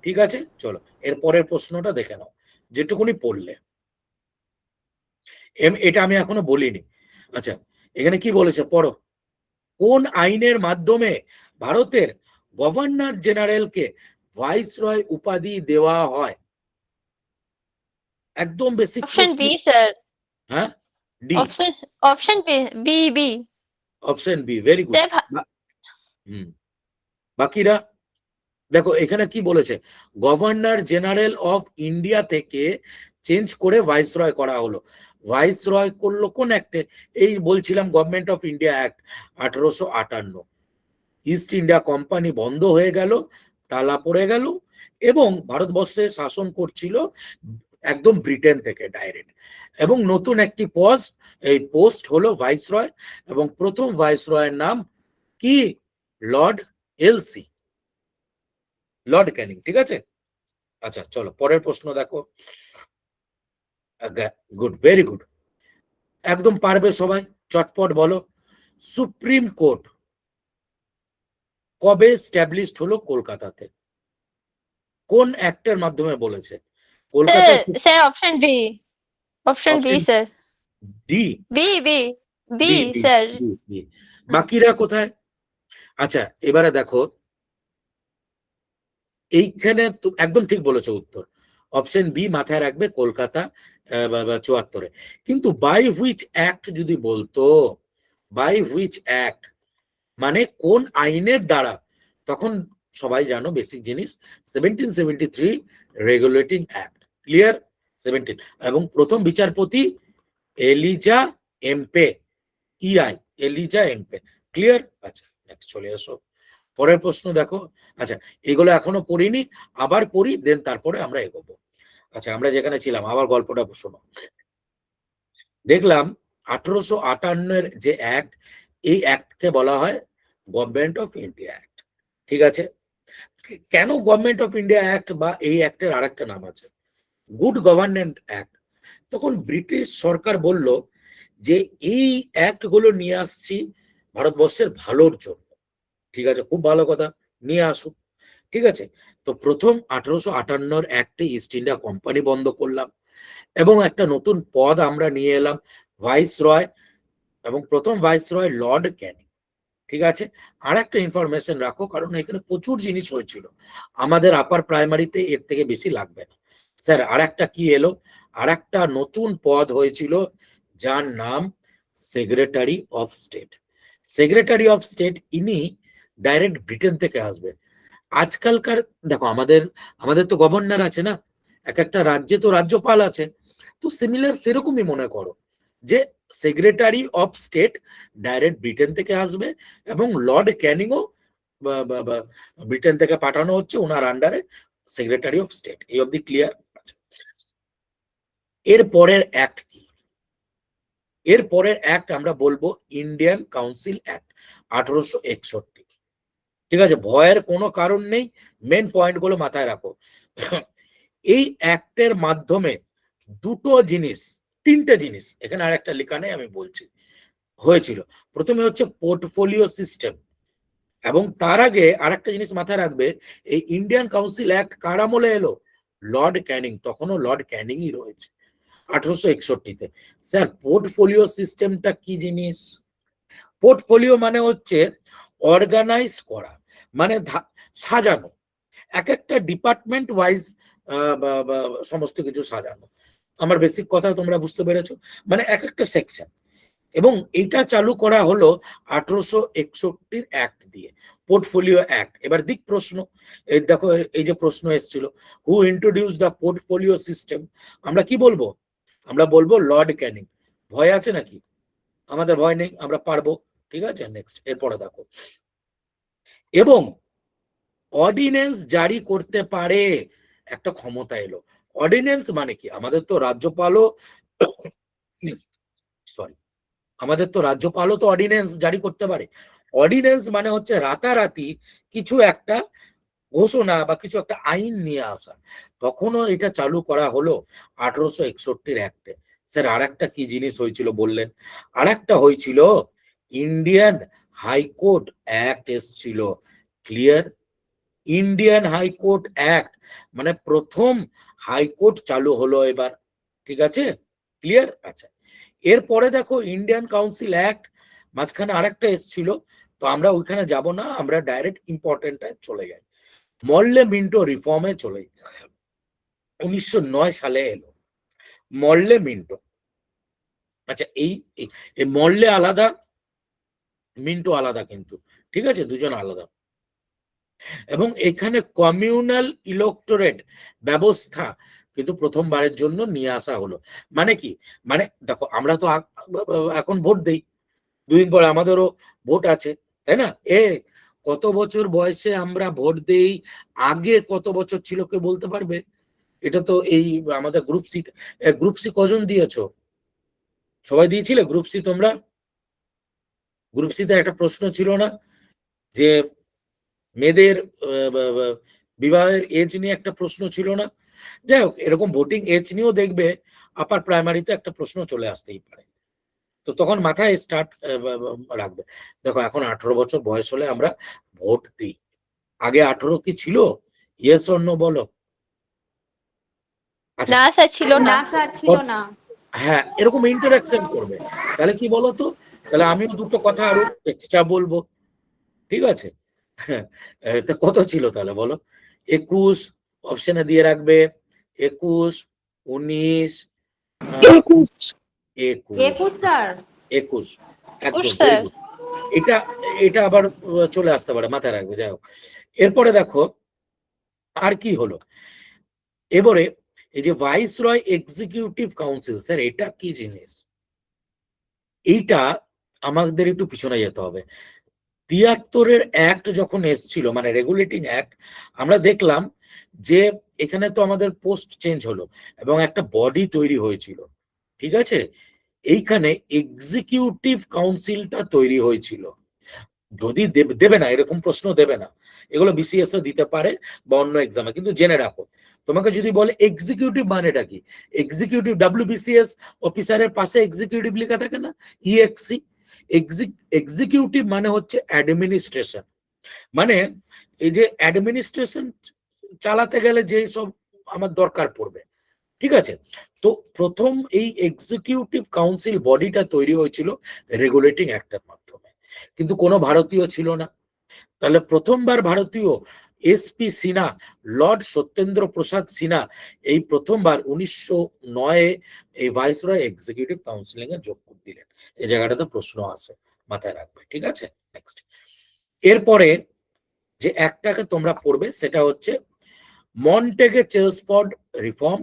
ঠিক আছে, চলো এর পরের প্রশ্নটা দেখে নাও, যেটুকুনি পড়লে। এটা আমি এখনো বলিনি। আচ্ছা, এখানে কি বলেছে পড়ো, কোন আইনের মাধ্যমে ভারতের গভর্নর জেনারেলকে ভাইসরয় উপাধি দেওয়া হয়? একদম বেসিক অপশন প্রশ্ন। B sir. হ্যাঁ, D. Option B. Option B, very good. হুম, বাকিরা দেখো এখানে কি বলেছে, গভর্নর জেনারেল অফ ইন্ডিয়া থেকে চেঞ্জ করে ভাইসরয় করা হলো। ভাইসরয় করলো কোন অ্যাক্টে? এই বলছিলাম government of India act 1858। East India Company বন্ধ হয়ে গেল, তালা পড়ে গেল, এবং ভারতবর্ষে শাসন করছিল একদম ব্রিটেন থেকে ডাইরেক্ট, এবং নতুন একটি পোস্ট হলো ভাইসরয়, এবং প্রথম ভাইসরয়ের নাম কি? Lord LC, Lord Canning. ঠিক আছে, আচ্ছা চলো পরের প্রশ্ন দেখো। গুড, ভেরি গুড, একদম পারবে সবাই, চটপট বলো। সুপ্রিম কোর্ট কবে স্ট্যাবলিশড হলো কলকাতাতে? কোন অ্যাক্টের মাধ্যমে বলেছে? কলকাতায় sir option B. Option B Option sir, D. B B B B B sir. B, B. বাকিরা কোথায়? আচ্ছা, এবারে দেখো, এইখানে তো একদম ঠিক বলেছো উত্তর। অপশন বি মাথায় রাখবে, কলকাতা 74-এ। কিন্তু বাই হুইচ অ্যাক্ট যদি বলতো, বাই হুইচ অ্যাক্ট মানে কোন আইনের দ্বারা, তখন সবাই জানো বেসিক জিনিস, 1773 রেগুলেটিং অ্যাক্ট। ক্লিয়ার? 17। এবং প্রথম বিচারপতি এলিজা এমপে, ইআই, এলিজা এমপে। ক্লিয়ার? আচ্ছা, নেক্সট চলে আসো, পরের প্রশ্ন দেখো। আচ্ছা, এগুলো এখনো পড়িনি, আবার পড়ি, দেন তারপরে আমরা এগোবো। আচ্ছা, আমরা যেখানে ছিলাম, আবার গল্পটা শোনো। দেখলাম 1858-এর যে অ্যাক্ট, এই অ্যাক্টকে বলা হয় গভর্নমেন্ট অফ ইন্ডিয়া অ্যাক্ট। ঠিক আছে? কেন গভর্নমেন্ট অফ ইন্ডিয়া অ্যাক্ট, বা এই অ্যাক্টের আরেকটা নাম আছে গুড গভর্নেন্স অ্যাক্ট। তখন ব্রিটিশ সরকার বলল যে এই অ্যাক্ট গুলো নিয়ে আসছি ভারতবর্ষের ভালোর জন্য। ঠিক আছে, খুব ভালো কথা, নিয়ে আসুক। ঠিক আছে, তো প্রথম 1858-র অ্যাক্টে ইস্ট ইন্ডিয়া কোম্পানি বন্ধ করলাম, এবং একটা নতুন পদ আমরা নিয়ে এলাম, ভাইস রয়, এবং প্রথম ভাইস রয় লর্ড ক্যানিং। ঠিক আছে, আর একটা ইনফরমেশন রাখো, কারণ এখানে প্রচুর জিনিস হয়েছিল, আমাদের আপার প্রাইমারিতে এর থেকে বেশি লাগবে না। স্যার, আর একটা কি এলো, আর একটা নতুন পদ হয়েছিল, যার নাম secretary of state. Secretary of state ইনি ডাইরেক্ট ব্রিটেন থেকে আসবে। আজকালকার দেখো, আমাদের আমাদের তো গভর্নর আছে না, এক একটা রাজ্যে তো রাজ্যপাল আছে, তো সিমিলার সেরকমই মনে করো, যে secretary of state direct Britain থেকে আসবে, এবং লর্ড ক্যানিংও ব্রিটেন থেকে পাঠানো হচ্ছে ওনার আন্ডারে, সেক্রেটারি অফ স্টেট। এই অবধি ক্লিয়ার? এর পরের অ্যাক্ট কি? এর পরের অ্যাক্ট আমরা বলবো ইন্ডিয়ান কাউন্সিল অ্যাক্ট 1861। ঠিক আছে, ভয়ের কোনো কারণ নেই, মেন পয়েন্ট গুলো মাথায় রাখো। এই অ্যাক্টের মাধ্যমে দুটো জিনিস, তিনটে জিনিস, এখানে আর একটা লেখা নেই, আমি বলছি, হয়েছিল। প্রথমে হচ্ছে পোর্টফোলিও সিস্টেম, এবং তার আগে আর একটা জিনিস মাথায় রাখবে, এই ইন্ডিয়ান কাউন্সিল অ্যাক্ট কার আমলে এলো? লর্ড ক্যানিং, তখনও লর্ড ক্যানিংই রয়েছে 1861-তে। স্যার, পোর্টফোলিও সিস্টেমটা কি জিনিস? পোর্টফোলিও মানে হচ্ছে অর্গানাইজ করা, মানে সাজানো, এক একটা ডিপার্টমেন্ট ওয়াইজ সমস্ত কিছু সাজানো। আমার বেসিক কথা তোমরা বুঝতে পেরেছো, মানে এক একটা সেকশন। এবং এটা চালু করা হলো 1861 অ্যাক্ট দিয়ে, পোর্টফোলিও অ্যাক্ট। এবার দিক প্রশ্ন, এই দেখো, এই যে প্রশ্ন এসেছিল, হু ইন্ট্রোডিউস দ্য পোর্টফোলিও সিস্টেম, আমরা কি বলবো? আমরা বলবো লর্ড ক্যানিং। ভয় আছে নাকি? আমাদের ভয় নেই, আমরা পারবো। ঠিক আছে, নেক্সট, এরপরে দেখো, এবং অর্ডিন্যান্স জারি করতে পারে, একটা ক্ষমতা এলো। অর্ডিন্যান্স মানে কি? আমাদের তো রাজ্যপালও, সরি, আমাদের তো রাজ্যপালও তো অর্ডিন্যান্স জারি করতে পারে। অর্ডিন্যান্স মানে হচ্ছে রাতারাতি কিছু একটা ঘোষণা বা কিছু একটা আইন নিয়ে আসা। তখনও এটা চালু করা হলো 1861 অ্যাক্টে। স্যার, আর একটা কি জিনিস হয়েছিল বললেন? আর একটা হয়েছিল ইন্ডিয়ান হাইকোর্ট অ্যাক্ট এসছিল। ক্লিয়ার? ইন্ডিয়ান হাইকোর্ট অ্যাক্ট মানে প্রথম হাইকোর্ট চালু হলো এবার। ঠিক আছে, ক্লিয়ার? আচ্ছা, এরপরে দেখো ইন্ডিয়ান কাউন্সিল অ্যাক্ট, মাঝখানে আরেকটা এসছিল, তো আমরা ওইখানে যাব না, আমরা ডাইরেক্ট ইম্পর্টেন্ট চলে যাই, মল্লে মিন্টো রিফর্মে চলে যাই। 1909 সালে এলো মল্লে মিন্টো। আচ্ছা, এই মল্লে আলাদা, মিন্টো আলাদা, কিন্তু ঠিক আছে, দুজন আলাদা। এবং এখানে কমিউনাল ইলেকটোরেট ব্যবস্থা কিন্তু প্রথমবারের জন্য নিয়ে আসা হলো। মানে কি? মানে দেখো, আমরা তো এখন ভোট দেই, দুদিন পরে আমাদেরও ভোট আছে, তাই না? কত বছর বয়সে আমরা ভোট দেই, আগে কত বছর ছিল কেউ বলতে পারবে? এটা তো এই আমাদের গ্রুপ সি কজন দিয়েছো? সবাই দিয়েছিলে গ্রুপ সি? তোমরা গ্রুপ সিতে একটা প্রশ্ন ছিল না, যে মেয়েদের বিবাহের এজ নিয়ে একটা প্রশ্ন ছিল না? যাই হোক, এরকম ভোটিং এজ নিয়েও দেখবে আপার প্রাইমারিতে একটা প্রশ্ন চলে আসতেই পারে, তো তখন মাথায় স্টার্ট রাখবে। দেখো, এখন 18 বছর বয়স হলে আমরা ভোট দিই। আগে 18 কি ছিল? ইয়েস অর নো বলো। আচ্ছা, না স্যার, ছিল না। না স্যার, ছিল না। হ্যাঁ, এরকম ইন্টারাকশন করবে। তাহলে কি বলতো, তাহলে আমিও দুটো কথা আরো এক্সট্রা বলবো, ঠিক আছে? হ্যাঁ, তা কত ছিল তাহলে বলো? 21 অপশনে দিয়ে রাখবে, 21, 19, 21 21, 21 স্যার 21 একদম ভেরি স্যার গুড। এটা এটা আবার চলে আসতে পারে, মাথায় রাখবে। যাই হোক, এরপরে দেখো আর কি হলো। এবারে এই যে ভাইসরয় এক্সিকিউটিভ কাউন্সিল, স্যার এটা কি জিনিস? এইটা আমাদের একটু পিছনে যেতে হবে। ৭৩-এর অ্যাক্ট যখন এসছিল, মানে রেগুলেটিং অ্যাক্ট, আমরা দেখলাম যে এখানে তো আমাদের পোস্ট চেঞ্জ হলো এবং একটা বডি তৈরি হয়েছিল, ঠিক আছে? এইখানে এক্সিকিউটিভ কাউন্সিলটা তৈরি হয়েছিল। যদি দেবে না, এরকম প্রশ্ন দেবে না, এগুলো বিসিএস ও দিতে পারে বা অন্য এক্সামে, কিন্তু জেনে রাখো। তোমাকে যদি বলে এক্সিকিউটিভ মানেটা কি, এক্সিকিউটিভ ডব্লিউবিসিএস অফিসারের পাশে এক্সিকিউটিভ লেখা থাকে না, ইএক্সি। এক্সিকিউটিভ মানে হচ্ছে অ্যাডমিনিস্ট্রেশন, মানে এই যে অ্যাডমিনিস্ট্রেশন চালাতে গেলে যে সব আমার দরকার পড়বে, ঠিক আছে? তো প্রথম এই এক্সিকিউটিভ কাউন্সিল বডিটা তৈরি হয়েছিল রেগুলেটিং অ্যাক্টের মাধ্যমে, কিন্তু কোনো ভারতীয় ছিল না। তাহলে প্রথমবার ভারতীয় এসপি সিনহা, লর্ড সত্যেন্দ্র প্রসাদ সিনহা, এই প্রথমবার 1909-এ এই ভাইসরয় এক্সিকিউটিভ কাউন্সিলিং এ যোগ দিলেন। এই জায়গাটাতে প্রশ্ন আসে, মাথায় রাখবে, ঠিক আছে? নেক্সট, এরপরে যে একটাকে তোমরা পড়বে সেটা হচ্ছে মন্টেগে চেলসফোর্ড রিফর্ম,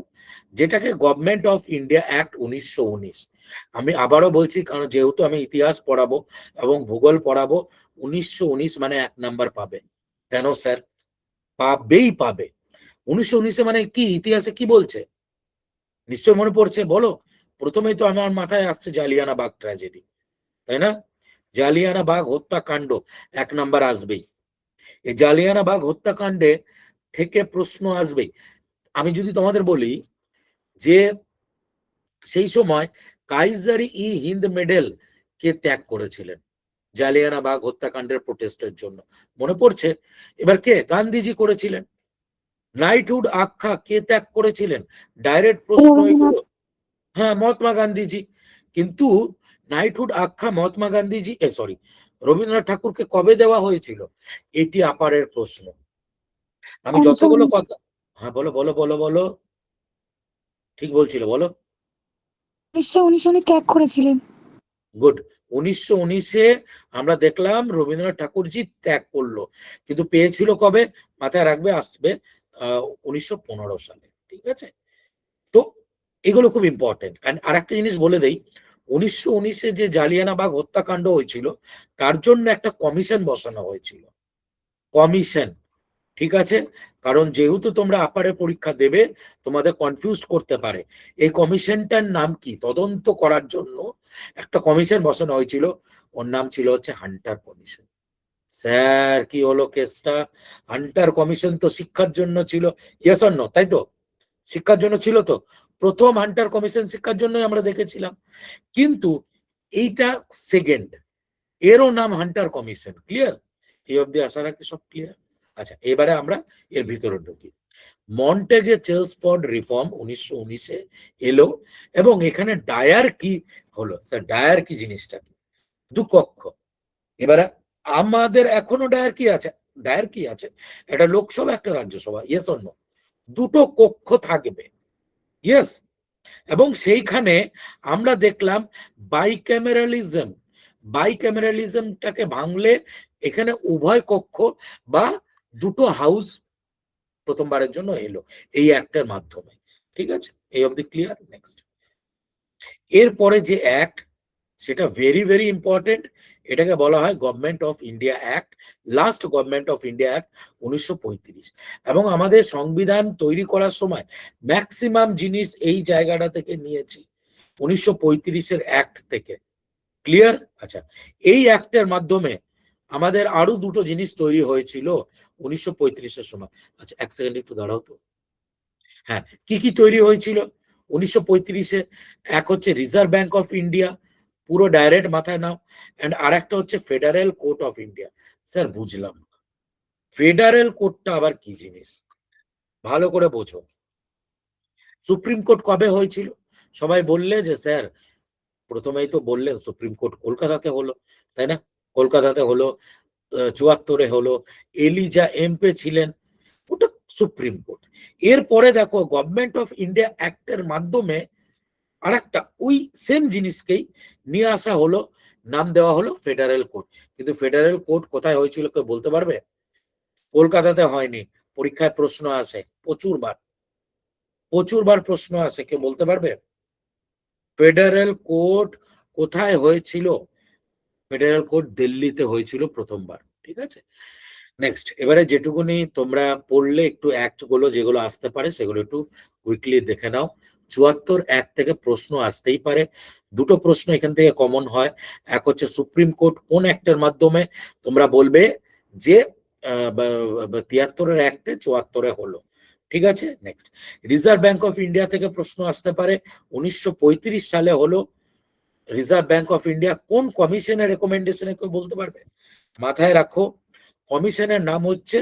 যেটাকে গভর্নমেন্ট অফ ইন্ডিয়া অ্যাক্ট 1919। আমি আবারও বলছি, কারণ যেহেতু আমি ইতিহাস পড়াবো এবং ভূগোল পড়াবো, 1919 মানে 1 নাম্বার পাবে। কেন স্যার? পাবেই পাবে। 1919 মানে কি, ইতিহাসে কি বলছে নিশ্চয় মনে পড়ছে, বলো। প্রথমেই তো আমার মাথায় আসছে জালিয়ানা বাগ ট্র্যাজেডি, তাই না? জালিয়ানা বাগ হত্যাকাণ্ড 1 নাম্বার আসবেই। এই জালিয়ানা বাগ হত্যাকাণ্ডে থেকে প্রশ্ন আসবেই। আমি যদি তোমাদের বলি যে সেই সময় কাইজারি ই হিন্দ মেডেল কে ত্যাগ করেছিলেন জালিয়ানা বাগ হত্যাকাণ্ডের প্রোটেস্টের জন্য, মনে পড়ছে? এবার কে? গান্ধীজি করেছিলেন। নাইটহুড আখ্যা কে ত্যাগ করেছিলেন? ডাইরেক্ট প্রশ্ন রবীন্দ্রনাথ এগুলো। হ্যাঁ, মহাত্মা গান্ধীজি। কিন্তু নাইটহুড আখ্যা মহাত্মা গান্ধীজি, সরি, রবীন্দ্রনাথ ঠাকুরকে কবে দেওয়া হয়েছিল? এটি আপারের প্রশ্ন। আমি যতগুলো 1919 কথা, হ্যাঁ বলো বলো বলো বলো, ঠিক বলছিল, বলো। 1919 উনি ত্যাগ করেছিলেন। গুড। 1919-এ আমরা দেখলাম রবীন্দ্রনাথ ঠাকুরজি ত্যাগ করলো, কিন্তু পেয়েছিল কবে? মাথায় রাখবে, আসবে 1915 সালে, ঠিক আছে? তো এগুলো খুব ইম্পর্টেন্ট। আর একটা জিনিস বলে দেই, 1919-এ যে জালিয়ানাবাগ হত্যাকাণ্ড হয়েছিল, তার জন্য একটা কমিশন বসানো হয়েছিল, কমিশন, ঠিক আছে? কারণ যেহেতু তোমরা আপারে পরীক্ষা দেবে, তোমাদের কনফিউজড করতে পারে। এই কমিশনটার নাম কি, তদন্ত করার জন্য একটা কমিশন বসানো হয়েছিল, ওর নাম ছিল হচ্ছে হান্টার কমিশন। স্যার কি হলো কেসটা? হান্টার কমিশন তো শিক্ষার জন্য ছিল, ইয়েস অর নো, তাই তো? শিক্ষার জন্য ছিল তো, প্রথম হান্টার কমিশন শিক্ষার জন্যই আমরা দেখেছিলাম। কিন্তু এইটা সেকেন্ড, এরও নাম হান্টার কমিশন। ক্লিয়ার? এই অব্দি আশা রাখি সব ক্লিয়ার। আচ্ছা, এবারে আমরা এর ভিতরে ঢুকি। মন্টেগে চেলসফোর্ড রিফর্ম 1919-এ এলো, এবং এখানে ডায়ার কি হলো? স্যার ডায়ার কি জিনিসটা কি? দুকক্ষ। এবারে আমাদের এখনো ডায়ার কি আছে? ডায়ার কি আছে? একটা লোকসভা, একটা রাজ্যসভা, ইয়েস অর নো? দুটো কক্ষ থাকবে, ইয়েস। এবং সেইখানে আমরা দেখলাম বাইক্যামেরালিজম, বাইক্যামেরালিজমটাকে ভাঙলে এখানে উভয় কক্ষ বা দুটো হাউস প্রথমবারের জন্য এলো এই অ্যাক্টের মাধ্যমে, ঠিক আছে? এই অবধি ক্লিয়ার? নেক্সট, এরপরে যে অ্যাক্ট, সেটা ভেরি ভেরি ইম্পর্টেন্ট। এটাকে বলা হয় government of India act, last government of India act 1935। এবং আমাদের সংবিধান তৈরি করার সময় ম্যাক্সিমাম জিনিস এই জায়গাটা থেকে নিয়েছি, 1935-এর অ্যাক্ট থেকে। ক্লিয়ার? আচ্ছা, এই অ্যাক্টের মাধ্যমে আমাদের আরো দুটো জিনিস তৈরি হয়েছিল 1935-এর সময়। আচ্ছা, এক সেকেন্ড একটু দাঁড়াও তো। হ্যাঁ, কি কি তৈরি হয়েছিল 1935-এ? এক হচ্ছে রিজার্ভ ব্যাংক অফ ইন্ডিয়া, পুরো ডাইরেক্ট মাথায় নাও। এন্ড আর একটা হচ্ছে federal court of India. Sir বুঝলাম, ফেডারেল কোর্টটা আবার কি জিনিস? ভালো করে বোঝো। সুপ্রিম কোর্ট কবে হয়েছিল? সবাই বললে যে স্যার প্রথমেই তো বললেন সুপ্রিম কোর্ট কলকাতাতে হলো, তাই না? কলকাতাতে হলো, ৭৪-এ হলো, এলিজা এমপে ছিলেন, ওটা সুপ্রিম কোর্ট। এরপরে দেখো গভর্নমেন্ট অফ ইন্ডিয়া অ্যাক্টের মাধ্যমে আরেকটা ওই সেম জিনিসকেই নিয়ে আসা হলো, নাম দেওয়া হলো ফেডারেল কোর্ট। কিন্তু ফেডারেল কোর্ট কোথায় হয়েছিল কেউ বলতে পারবে? কলকাতাতে হয়নি। পরীক্ষায় প্রশ্ন আসে প্রচুরবার প্রশ্ন আসে, কেউ বলতে পারবে ফেডারেল কোর্ট কোথায় হয়েছিল? ফেডারেল কোর্ট দিল্লিতে হয়েছিল প্রথমবার, ঠিক আছে? নেক্সট, এবারে যেটুকুনি তোমরা পড়লে একটু অ্যাক্ট গুলো যেগুলো আসতে পারে সেগুলো একটু কুইকলি দেখে নাও। ৭৪ অ্যাক্ট থেকে প্রশ্ন আসতেই পারে। দুটো প্রশ্ন এখান থেকে কমন হয়। এক হচ্ছে সুপ্রিম কোর্ট কোন অ্যাক্টের মাধ্যমে, তোমরা বলবে যে ৭৩-এর অ্যাক্টে ৭৪-এ হলো, ঠিক আছে? Next, reserve bank of India থেকে প্রশ্ন আসতে পারে। ১৯৩৫ সালে হলো। রিজার্ভ ব্যাংক অফ ইন্ডিয়া কোন কমিশনের রেকমেন্ডেশনে কেউ বলতে পারবে? মাথায় রাখো, কমিশনের নাম হচ্ছে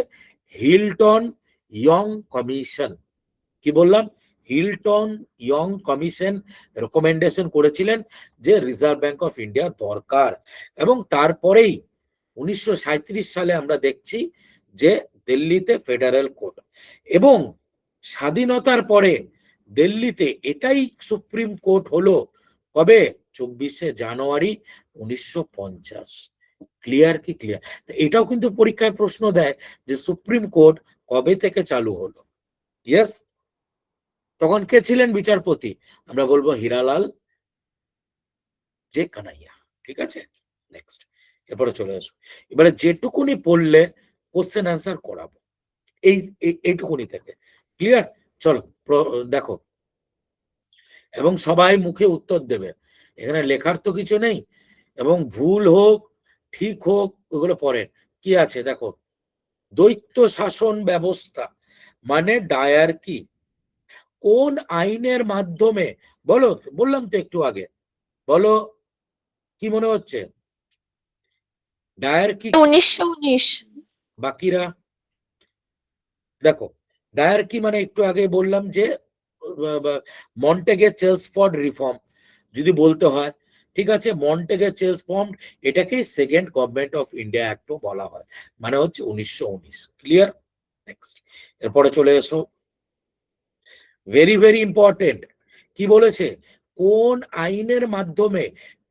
হিলটন ইয়ং কমিশন। কি বললাম? হিলটন ইয়ং কমিশন রেকমেন্ডেশন করেছিলেন যে রিজার্ভ ব্যাংক অফ ইন্ডিয়া দরকার। এবং তারপরেই ১৯৩৭ সালে আমরা দেখছি যে দিল্লিতে ফেডারেল কোর্ট। এবং স্বাধীনতার পরে দিল্লিতে এটাই সুপ্রিম কোর্ট হলো কবে? ২৪শে জানুয়ারি ১৯৫০। ক্লিয়ার কি ক্লিয়ার? এটাও কিন্তু পরীক্ষায় প্রশ্ন দেয় যে সুপ্রিম কোর্ট কবে থেকে চালু হলো। ইয়েস, তখন কে ছিলেন বিচারপতি? আমরা বলবো হীরালাল জে কানাইয়া, ঠিক আছে? নেক্সট, এরপরে চলে আসো। এবারে যেটুকুনি পড়লে কোশ্চেন অ্যান্সার করাবো এইটুকুনি থেকে। ক্লিয়ার? চলো দেখো, এবং সবাই মুখে উত্তর দেবে, এখানে লেখার তো কিছু নেই। এবং ভুল হোক ঠিক হোক ওগুলো পরের। কি আছে দেখো, দ্বৈত শাসন ব্যবস্থা মানে ডায়ার্কি কোন আইনের মাধ্যমে? বলো, বললাম তো একটু আগে, বলো কি মনে হচ্ছে? ডায়ার্কি ১৯১৯। বাকিরা দেখো, ডায়ার্কি মানে একটু আগে বললাম যে মন্টেগে চেলসফোর্ড রিফর্ম যদি বলতে হয়, ঠিক আছে? মন্টেগে চেলসফোর্ড, এটাকে সেকেন্ড গভর্নমেন্ট অফ ইন্ডিয়া অ্যাক্টও বলা হয়, মানে হচ্ছে ১৯১৯। ক্লিয়ার? নেক্সট, এরপরে চলে এসো, ভেরি ভেরি ইম্পর্টেন্ট। কি বলেছে? কোন আইনের মাধ্যমে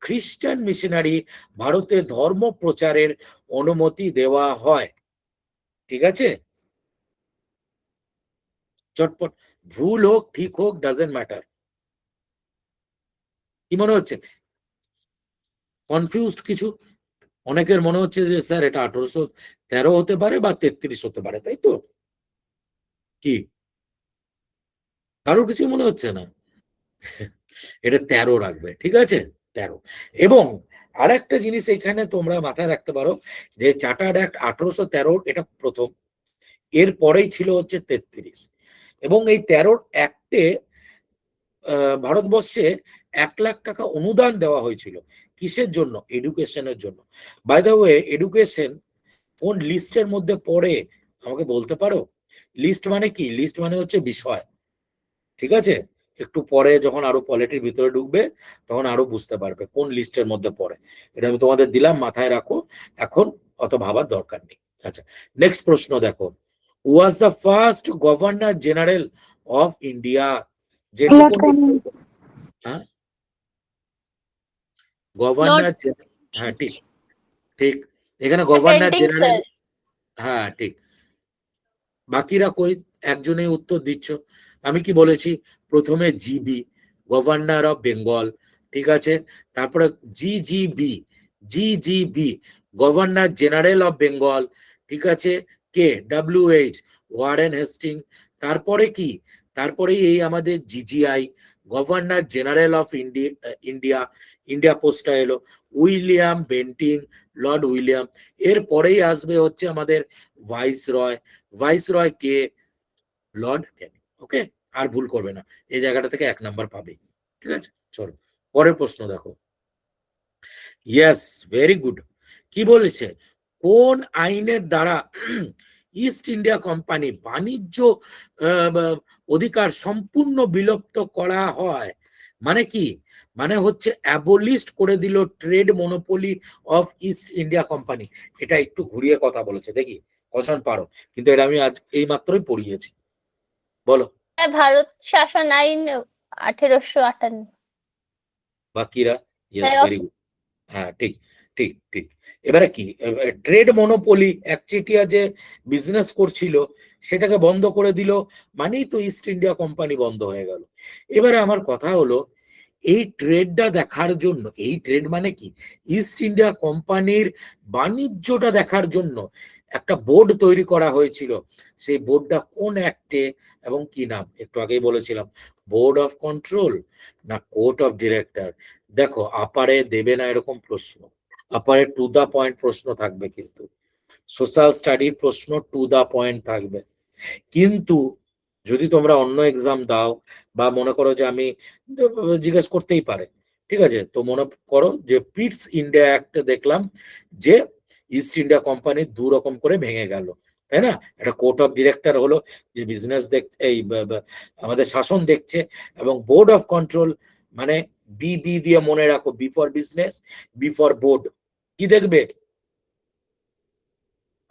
খ্রিস্টান মিশনারি ভারতে ধর্ম প্রচারের অনুমতি দেওয়া হয়? ঠিক আছে, চটপট, ভুল হোক ঠিক হোক ডাজেন্ট ম্যাটার। কি মনে হচ্ছে? কনফিউজড কিছু? অনেকের মনে হচ্ছে যে স্যার এটা ১৮১৩ হতে পারে বা ৩৩ হতে পারে, তাই তো? কি কারোর কিছু মনে হচ্ছে না? এটা ১৩ রাখবে, ঠিক আছে? ১৩। এবং আরেকটা জিনিস এখানে তোমরা মাথায় রাখতে পারো যে চার্টার্ড অ্যাক্ট ১৮১৩ এটা প্রথম, এর পরেই ছিল হচ্ছে ৩৩। এবং এই ১৩ অ্যাক্টে ভারতবর্ষে ১,০০,০০০ টাকা অনুদান দেওয়া হয়েছিল। কিসের জন্য? এডুকেশনের জন্য। বাই দ্য ওয়ে, এডুকেশন কোন লিস্টের মধ্যে পড়ে আমাকে বলতে পারো? লিস্ট মানে কি? লিস্ট মানে হচ্ছে বিষয়, ঠিক আছে? একটু পরে যখন আরো পলিটির ভিতরে ঢুকবে তখন আরো বুঝতে পারবে কোন লিস্টের মধ্যে পড়ে। এটা আমি তোমাদের দিলাম, মাথায় রাখো, এখন অত ভাবার দরকার নেই। আচ্ছা, নেক্সট প্রশ্ন দেখো, ওয়াজ the first governor general of India? Lord যেটুকু ক্যানিং। হ্যাঁ, গভর্নর, হ্যাঁ ঠিক ঠিক, এখানে গভর্নর বেন্টিং জেনারেল, স্যার। হ্যাঁ ঠিক। বাকিরা কই? একজনেই উত্তর দিচ্ছ। আমি কি বলেছি? প্রথমে জিবি, গভর্নর অফ বেঙ্গল, ঠিক আছে? তারপরে GGB, governor general of Bengal, ঠিক আছে? কে? WH Warren Hastings. তারপরে কি? তারপরে এই আমাদের GGI, governor general of India, India পোস্টটা এলো, উইলিয়াম বেন্টিং, লর্ড উইলিয়াম। এরপরেই আসবে হচ্ছে আমাদের ভাইসরয়। ভাইসরয় কে? লর্ড ক্যানিং। ওকে, আর ভুল করবে না, এই জায়গাটা থেকে ১ নাম্বার পাবে, ঠিক আছে? চলো পরের প্রশ্ন দেখো। Yes, very good. কি বলেছে? কোন আইনের দ্বারা ইস্ট ইন্ডিয়া কোম্পানি বাণিজ্য অধিকার সম্পূর্ণ বিলুপ্ত করা হয়? মানে কি? মানে হচ্ছে অ্যাবলিস্ট করে দিল trade monopoly of east India company. এটা একটু ঘুরিয়ে কথা বলেছে, দেখি কজন পারো, কিন্তু এটা আমি আজ এই মাত্রই পড়িয়েছি। বলো ভারত শাসন আইন 1858। বাকিরা। ইয়েস, হ্যাঁ, ভেরি গুড। হ্যাঁ, ঠিক ঠিক ঠিক। এবারে কি, ট্রেড মনোপলি, একচেটিয়া যে বিজনেস করছিল সেটাকে বন্ধ করে দিল, মানেই তো ইস্ট ইন্ডিয়া কোম্পানি বন্ধ হয়ে গেল। এবারে আমার কথা হলো, এই ট্রেডটা দেখার জন্য, এই ট্রেড মানে কি, ইস্ট ইন্ডিয়া কোম্পানির বাণিজ্যটা দেখার জন্য একটা বোর্ড তৈরি করা হয়েছিল। সেই বোর্ডটা কোন অ্যাক্টে এবং কি নাম একটু আগেই বলেছিলাম, বোর্ড অফ কন্ট্রোল না কোর্ট অফ ডিরেক্টর। দেখো আপারে দেবে না এরকম প্রশ্ন, আপারে টু দা পয়েন্ট প্রশ্ন থাকবে, কিন্তু সোশ্যাল স্টাডির প্রশ্ন টু দা পয়েন্ট থাকবে। কিন্তু যদি তোমরা অন্য এক্সাম দাও বা মনে করো যে আমি জিজ্ঞেস করতেই পারে, ঠিক আছে, তো মনে করো যে পিটস ইন্ডিয়া অ্যাক্ট দেখলাম যে ইস্ট ইন্ডিয়া কোম্পানি দু রকম করে ভেঙে গেল, তাই না? একটা কোর্ট অফ ডিরেক্টর হলো যে বিজনেস এই আমাদের শাসন দেখছে, এবং বোর্ড অফ কন্ট্রোল মানে বি দিয়ে মনে রাখো, B for business, B for board, কি দেখবে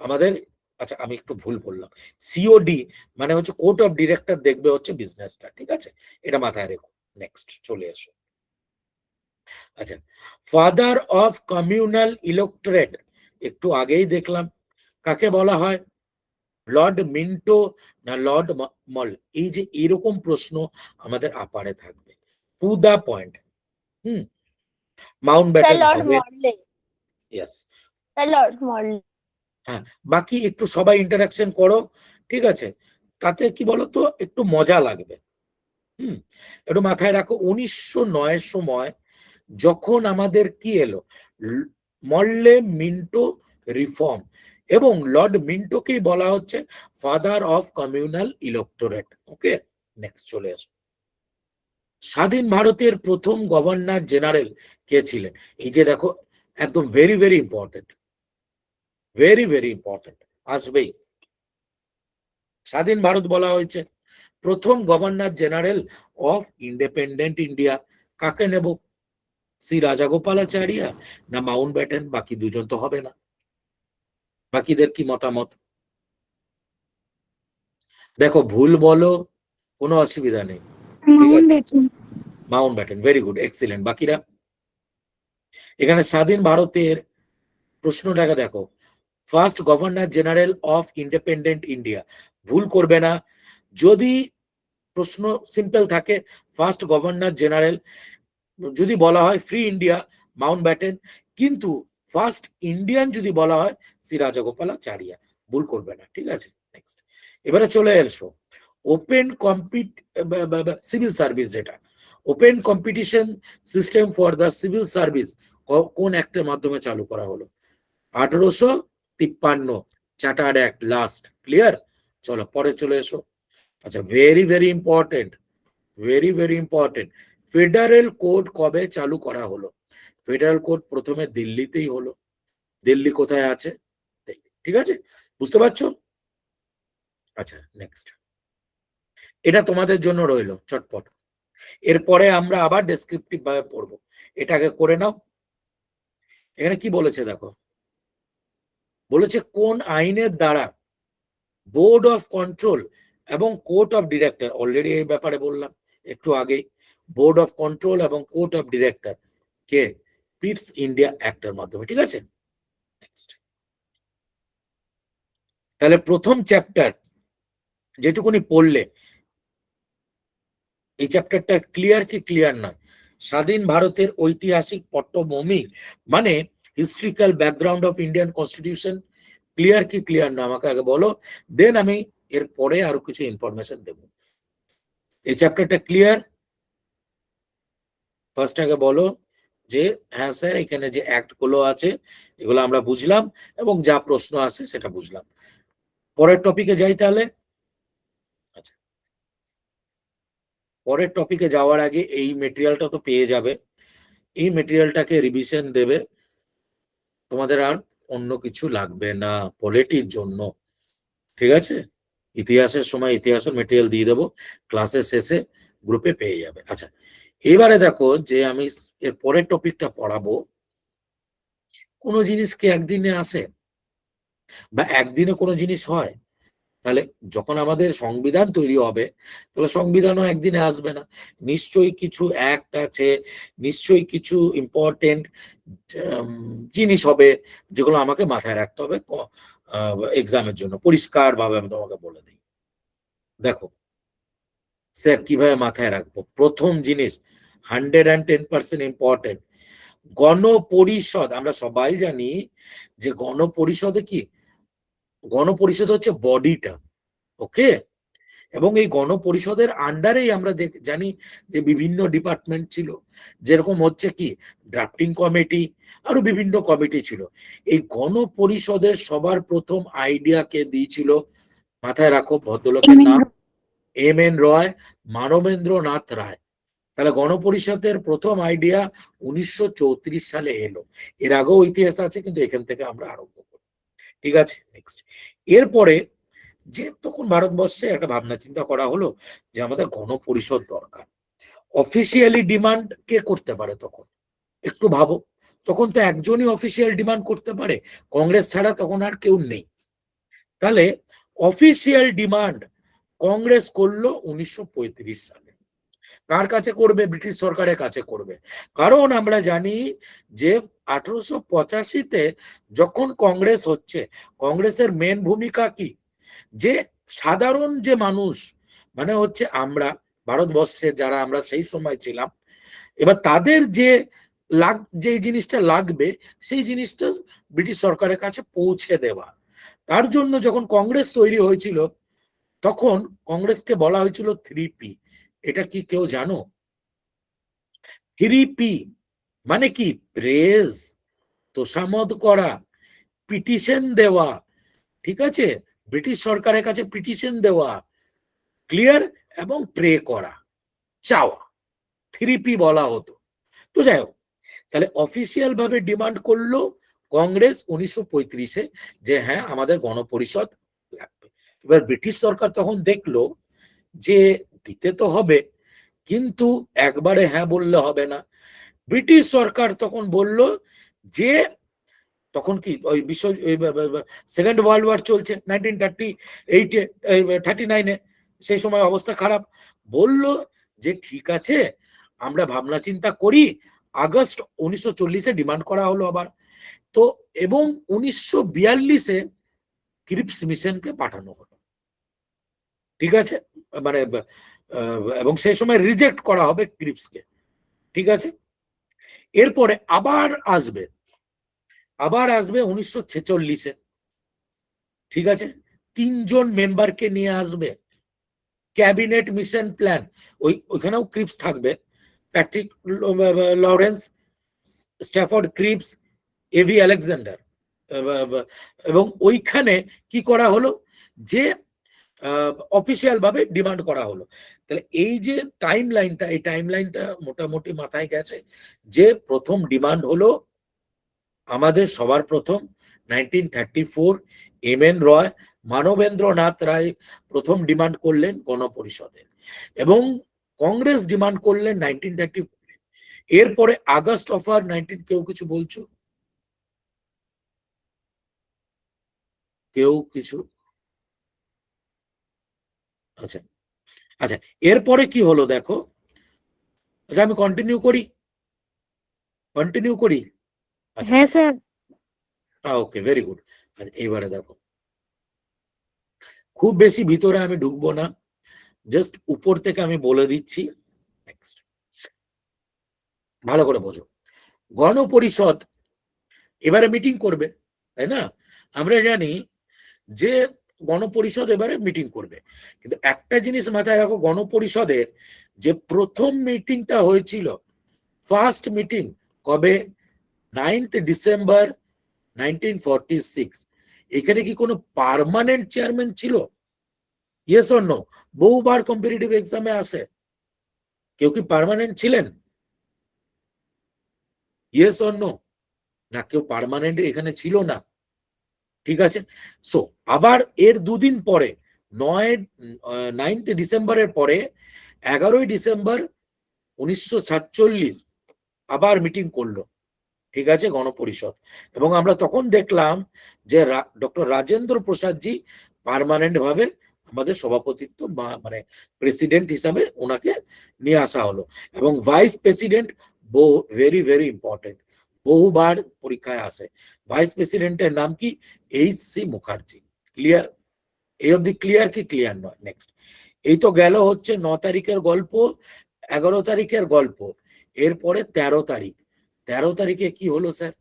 আমাদের? আচ্ছা, আমি একটু ভুল বললাম, সিওডি মানে হচ্ছে কোর্ট অফ ডিরেক্টর দেখবে হচ্ছে বিজনেসটা, ঠিক আছে, এটা মাথায় রেখো। নেক্সট চলে এসো। আচ্ছা, ফাদার অফ কমিউনাল ইলেক্টোরেট একটু আগেই দেখলাম, কাকে বলা হয়? লর্ড মিন্টো না লর্ড মল? এই যে এরকম প্রশ্ন আমাদের আপারে থাকবে, to the point. Mount sir Batten lord হবে। মরলে। ইয়েস। স্যার লর্ড মরলে। হ্যাঁ, বাকি একটু সবাই ইন্টারাকশন করো, ঠিক আছে, তাতে কি বলতো একটু মজা লাগবে। একটু মাথায় রাখো, 1909 সময় যখন আমাদের কি এলো, মরলে মিন্টো রিফর্ম, এবং লর্ড মিন্টোকেই বলা হচ্ছে father of communal electorate. Okay, next চলে আসো। স্বাধীন ভারতের প্রথম গভর্নর জেনারেল কে ছিলেন? এই যে দেখো, একদম very very important, very very important, আসবেই। স্বাধীন ভারত বলা হয়েছে, প্রথম governor general of independent India কাকে নেব? শ্রী রাজাগোপালাচারী না মাউন্ট ব্যাটেন? বাকি দুজন তো হবে না, বাকিদের কি মতামত? দেখো ভুল বলো, কোনো অসুবিধা নেই, ঠিক মাউন্ট আছে। Batten. Mount Batten, very good, excellent. বাকিরা? এখানে স্বাধীন ভারতের প্রশ্নটাকে দেখো, first governor general of independent India, ভুল করবে না। যদি প্রশ্ন সিম্পল থাকে, ফার্স্ট গভর্নর জেনারেল, যদি বলা হয় ফ্রি ইন্ডিয়া, মাউন্ট ব্যাটেন, কিন্তু ফার্স্ট ইন্ডিয়ান যদি বলা হয় শ্রী রাজাগোপালাচারিয়া, ভুল করবে না, ঠিক আছে। নেক্সট, এবারে চলে এসো, ওপেন সিভিল সার্ভিস, যেটা open competition system for the civil service কোন অ্যাক্টের মাধ্যমে চালু করা হলো? 1853 চার্টার্ড অ্যাক্ট, লাস্ট। ক্লিয়ার? চলো পরে চলে এসো। আচ্ছা, very very important, very very important, federal code কবে চালু করা হলো? ফেডারেল কোড প্রথমে দিল্লিতেই হলো। দিল্লি কোথায় আছে? দিল্লি, ঠিক আছে, বুঝতে পারছো? আচ্ছা, নেক্সট, এটা তোমাদের জন্য রইলো চটপট। এরপরে আমরা আবার ডেসক্রিপটিভ ভাবে পড়বো, এটাকে করে নাও। এখানে কি বলেছে দেখো, বলেছে কোন আইনের দ্বারা বোর্ড অফ কন্ট্রোল এবং কোর্ট অফ ডিরেক্টর, অলরেডি এই ব্যাপারে বললাম একটু আগেই, বোর্ড অফ কন্ট্রোল এবং কোর্ট অফ ডিরেক্টর কে? পিটস ইন্ডিয়া অ্যাক্টের মাধ্যমে, ঠিক আছে। নেক্সট, তাহলে প্রথম চ্যাপ্টার যেটুকুনি পড়লে, এই চ্যাপ্টারটা ক্লিয়ার কি ক্লিয়ার নয়? স্বাধীন ভারতের ঐতিহাসিক পটভূমি মানে historical background of Indian constitution, clear কি ক্লিয়ার না আমাকে আগে বলো, দেন আমি এর পরে আরো কিছু ইনফরমেশন দেব। এই চ্যাপ্টারটা ক্লিয়ার? ফার্স্ট আগে বলো যে হ্যাঁ স্যার, এখানে যে অ্যাক্ট গুলো আছে এগুলো আমরা বুঝলাম, এবং যা প্রশ্ন আছে সেটা বুঝলাম। পরের টপিকে যাই তাহলে। আচ্ছা, পরের টপিকে যাওয়ার আগে এই মেটেরিয়ালটা তো পেয়ে যাবে, এই মেটেরিয়ালটাকে রিভিশন দেবে, তোমাদের আর অন্য কিছু লাগবে না পলিটির জন্য, ঠিক আছে। ইতিহাসের সময় ইতিহাসের মেটেরিয়াল দিয়ে দেবো, ক্লাসের শেষে গ্রুপে পেয়ে যাবে। আচ্ছা, এবারে দেখো যে আমি এর পরের টপিকটা পড়াবো, কোনো জিনিস কি একদিনে আসে বা একদিনে কোনো জিনিস হয়? তাহলে যখন আমাদের সংবিধান তৈরি হবে, তাহলে সংবিধানও একদিনে আসবে না। নিশ্চয়ই কিছু অ্যাক্ট আছে, নিশ্চয়ই কিছু ইম্পর্টেন্ট জিনিস হবে যেগুলো আমাকে মাথায় রাখতে হবে এক্সামের জন্য। পরিষ্কার ভাবে আমি তোমাকে বলে দিই। দেখো স্যার কিভাবে মাথায় রাখবো, প্রথম জিনিস 110% ইম্পর্টেন্ট, গণপরিষদ। আমরা সবাই জানি যে গণপরিষদে কি, গণপরিষদ হচ্ছে বডিটা, ওকে। এবং এই গণপরিষদের আন্ডারেই আমরা জানি যে বিভিন্ন ডিপার্টমেন্ট ছিল, যেরকম হচ্ছে কি ড্রাফটিং কমিটি, আরো বিভিন্ন কমিটি ছিল। এই গণপরিষদের সবার প্রথম আইডিয়া কে দিয়েছিল, মাথায় রাখো ভদ্রলোকের নাম এম.এন. রয়, মানবেন্দ্রনাথ রায়। তাহলে গণপরিষদের প্রথম আইডিয়া 1934 সালে এলো। এর আগেও ইতিহাস আছে, কিন্তু এখান থেকে আমরা আরম্ভ করি। ঠিক আছে, নেক্সট। এরপরে যে তখন ভারতবর্ষে একটা ভাবনা চিন্তা করা হলো যে আমাদের গণপরিষদ দরকার। অফিসিয়ালি ডিমান্ড কে করতে পারে তখন, একটু ভাবো। তখন তো একজনই অফিসিয়াল ডিমান্ড করতে পারে, কংগ্রেস ছাড়া তখন আর কেউ নেই। তাহলে অফিসিয়াল ডিমান্ড কংগ্রেস করলো 1935 সালে। কার কাছে করবে? ব্রিটিশ সরকারের কাছে করবে। কারণ আমরা জানি যে 1885-তে যখন কংগ্রেস হচ্ছে, কংগ্রেসের মেন ভূমিকা কি, যে সাধারণ যে মানুষ, মানে হচ্ছে আমরা ভারতবর্ষে যারা আমরা সেই সময় ছিলাম, এবার তাদের যে জিনিসটা লাগবে সেই জিনিসটা ব্রিটিশ সরকারের কাছে পৌঁছে দেওয়া। তার জন্য যখন কংগ্রেস তৈরি হয়েছিল, তখন কংগ্রেসকে বলা হয়েছিল 3P। এটা কি কেউ জানো? 3P মানে কি? প্রেজ, তোষামদ করা, পিটিশন দেওয়া, ঠিক আছে, ব্রিটিশ সরকারের কাছে পিটিশন দেওয়া, ক্লিয়ার, এবং প্রে করা, চাওয়া, 3P বলা হতো। তো যাই হোক, তাহলে অফিসিয়াল ভাবে ডিমান্ড করলো কংগ্রেস 1935-এ যে হ্যাঁ আমাদের গণপরিষদ লাগবে। এবার ব্রিটিশ সরকার তখন দেখলো যে দিতে তো হবে, কিন্তু একবারে হ্যাঁ বললে হবে না। ব্রিটিশ সরকার তখন বলল যে, তখন কি ওই বিশ্ব সেকেন্ড ওয়ার্ল্ড ওয়ার চলছে 1938-এ, 39-এ, সেই সময় অবস্থা খারাপ। বলল যে ঠিক আছে, আমরা ভাবনা চিন্তা করি। আগস্ট 1940-এ ডিমান্ড করা হলো আবার। তো এবং 1942-এ ক্রিপস মিশনকে পাঠানো হলো, ঠিক আছে, মানে এবং সেই সময় রিজেক্ট করা হবে ক্রিপসকে, ঠিক আছে। এরপরে আবার আসবে 1946-এ, ঠিক আছে, 3জন মেম্বারকে নিয়ে আসবে, ক্যাবিনেট মিশন প্ল্যান। ওইখানেও ক্রিপস থাকবে, Patrick Lawrence, Stafford Cripps, AV Alexander. এবং ওইখানে কি করা হলো, যে অফিসিয়াল ভাবে ডিমান্ড করা হলো। তাহলে এই যে টাইম লাইনটা, এই টাইম লাইনটা মোটামুটি মাথায় গেছে, যে প্রথম ডিমান্ড হলো আমাদের সবার প্রথম 1934, এম.এন. রয়, মানবেন্দ্রনাথ রায় প্রথম ডিমান্ড করলেন গণপরিষদের, এবং কংগ্রেস ডিমান্ড করলেন 1934। এরপরে আগস্ট অফার 19, কেউ কিছু বলছো? কেউ কিছু? আচ্ছা আচ্ছা, এরপরে কি হলো দেখো। আচ্ছা আমি কন্টিনিউ করি। আচ্ছা হ্যাঁ স্যার। ওকে, ভেরি গুড। আচ্ছা এইবারে দেখো, খুব বেশি ভিতরে আমি ঢুকবো না, জাস্ট উপর থেকে আমি বলে দিচ্ছি। Next. ভালো করে বোঝো। গণপরিষদ এবারে মিটিং করবে, তাই না? আমরা জানি যে গণপরিষদ এবারে মিটিং করবে, কিন্তু একটা জিনিস মাথায় রাখো, গণপরিষদের যে প্রথম মিটিংটা হয়েছিল, ফার্স্ট মিটিং, কবে? 9th December 1946। এখানে কি কোনো পার্মানেন্ট চেয়ারম্যান ছিল? Yes or no? বহুবার কম্পিটিটিভ এক্সামে আসে, কেউ কি পার্মানেন্ট ছিলেন? Yes or no? না, কেউ পার্মানেন্ট এখানে ছিল না, ঠিক আছে। সো আবার এর দুদিন পরে, 9th ডিসেম্বরের পরে 11ই ডিসেম্বর 1947 আবার মিটিং করলো, ঠিক আছে, গণপরিষদ। এবং আমরা তখন দেখলাম যে ডক্টর রাজেন্দ্র প্রসাদজি পার্মানেন্ট ভাবে আমাদের সভাপতিত্ব মানে প্রেসিডেন্ট হিসাবে ওনাকে নিয়ে আসা হলো। এবং vice president very very important, বহুবার পরীক্ষায় আসে। ভাইস প্রেসিডেন্টের নাম কি? H.C. মুখার্জি। ক্লিয়ার? এই অব্দি ক্লিয়ার কি ক্লিয়ার নয়? নেক্সট, এই তো গেল হচ্ছে 9 তারিখের গল্প, 11 তারিখের গল্প। এরপরে 13 তারিখ। 13 তারিখে কি হলো স্যার?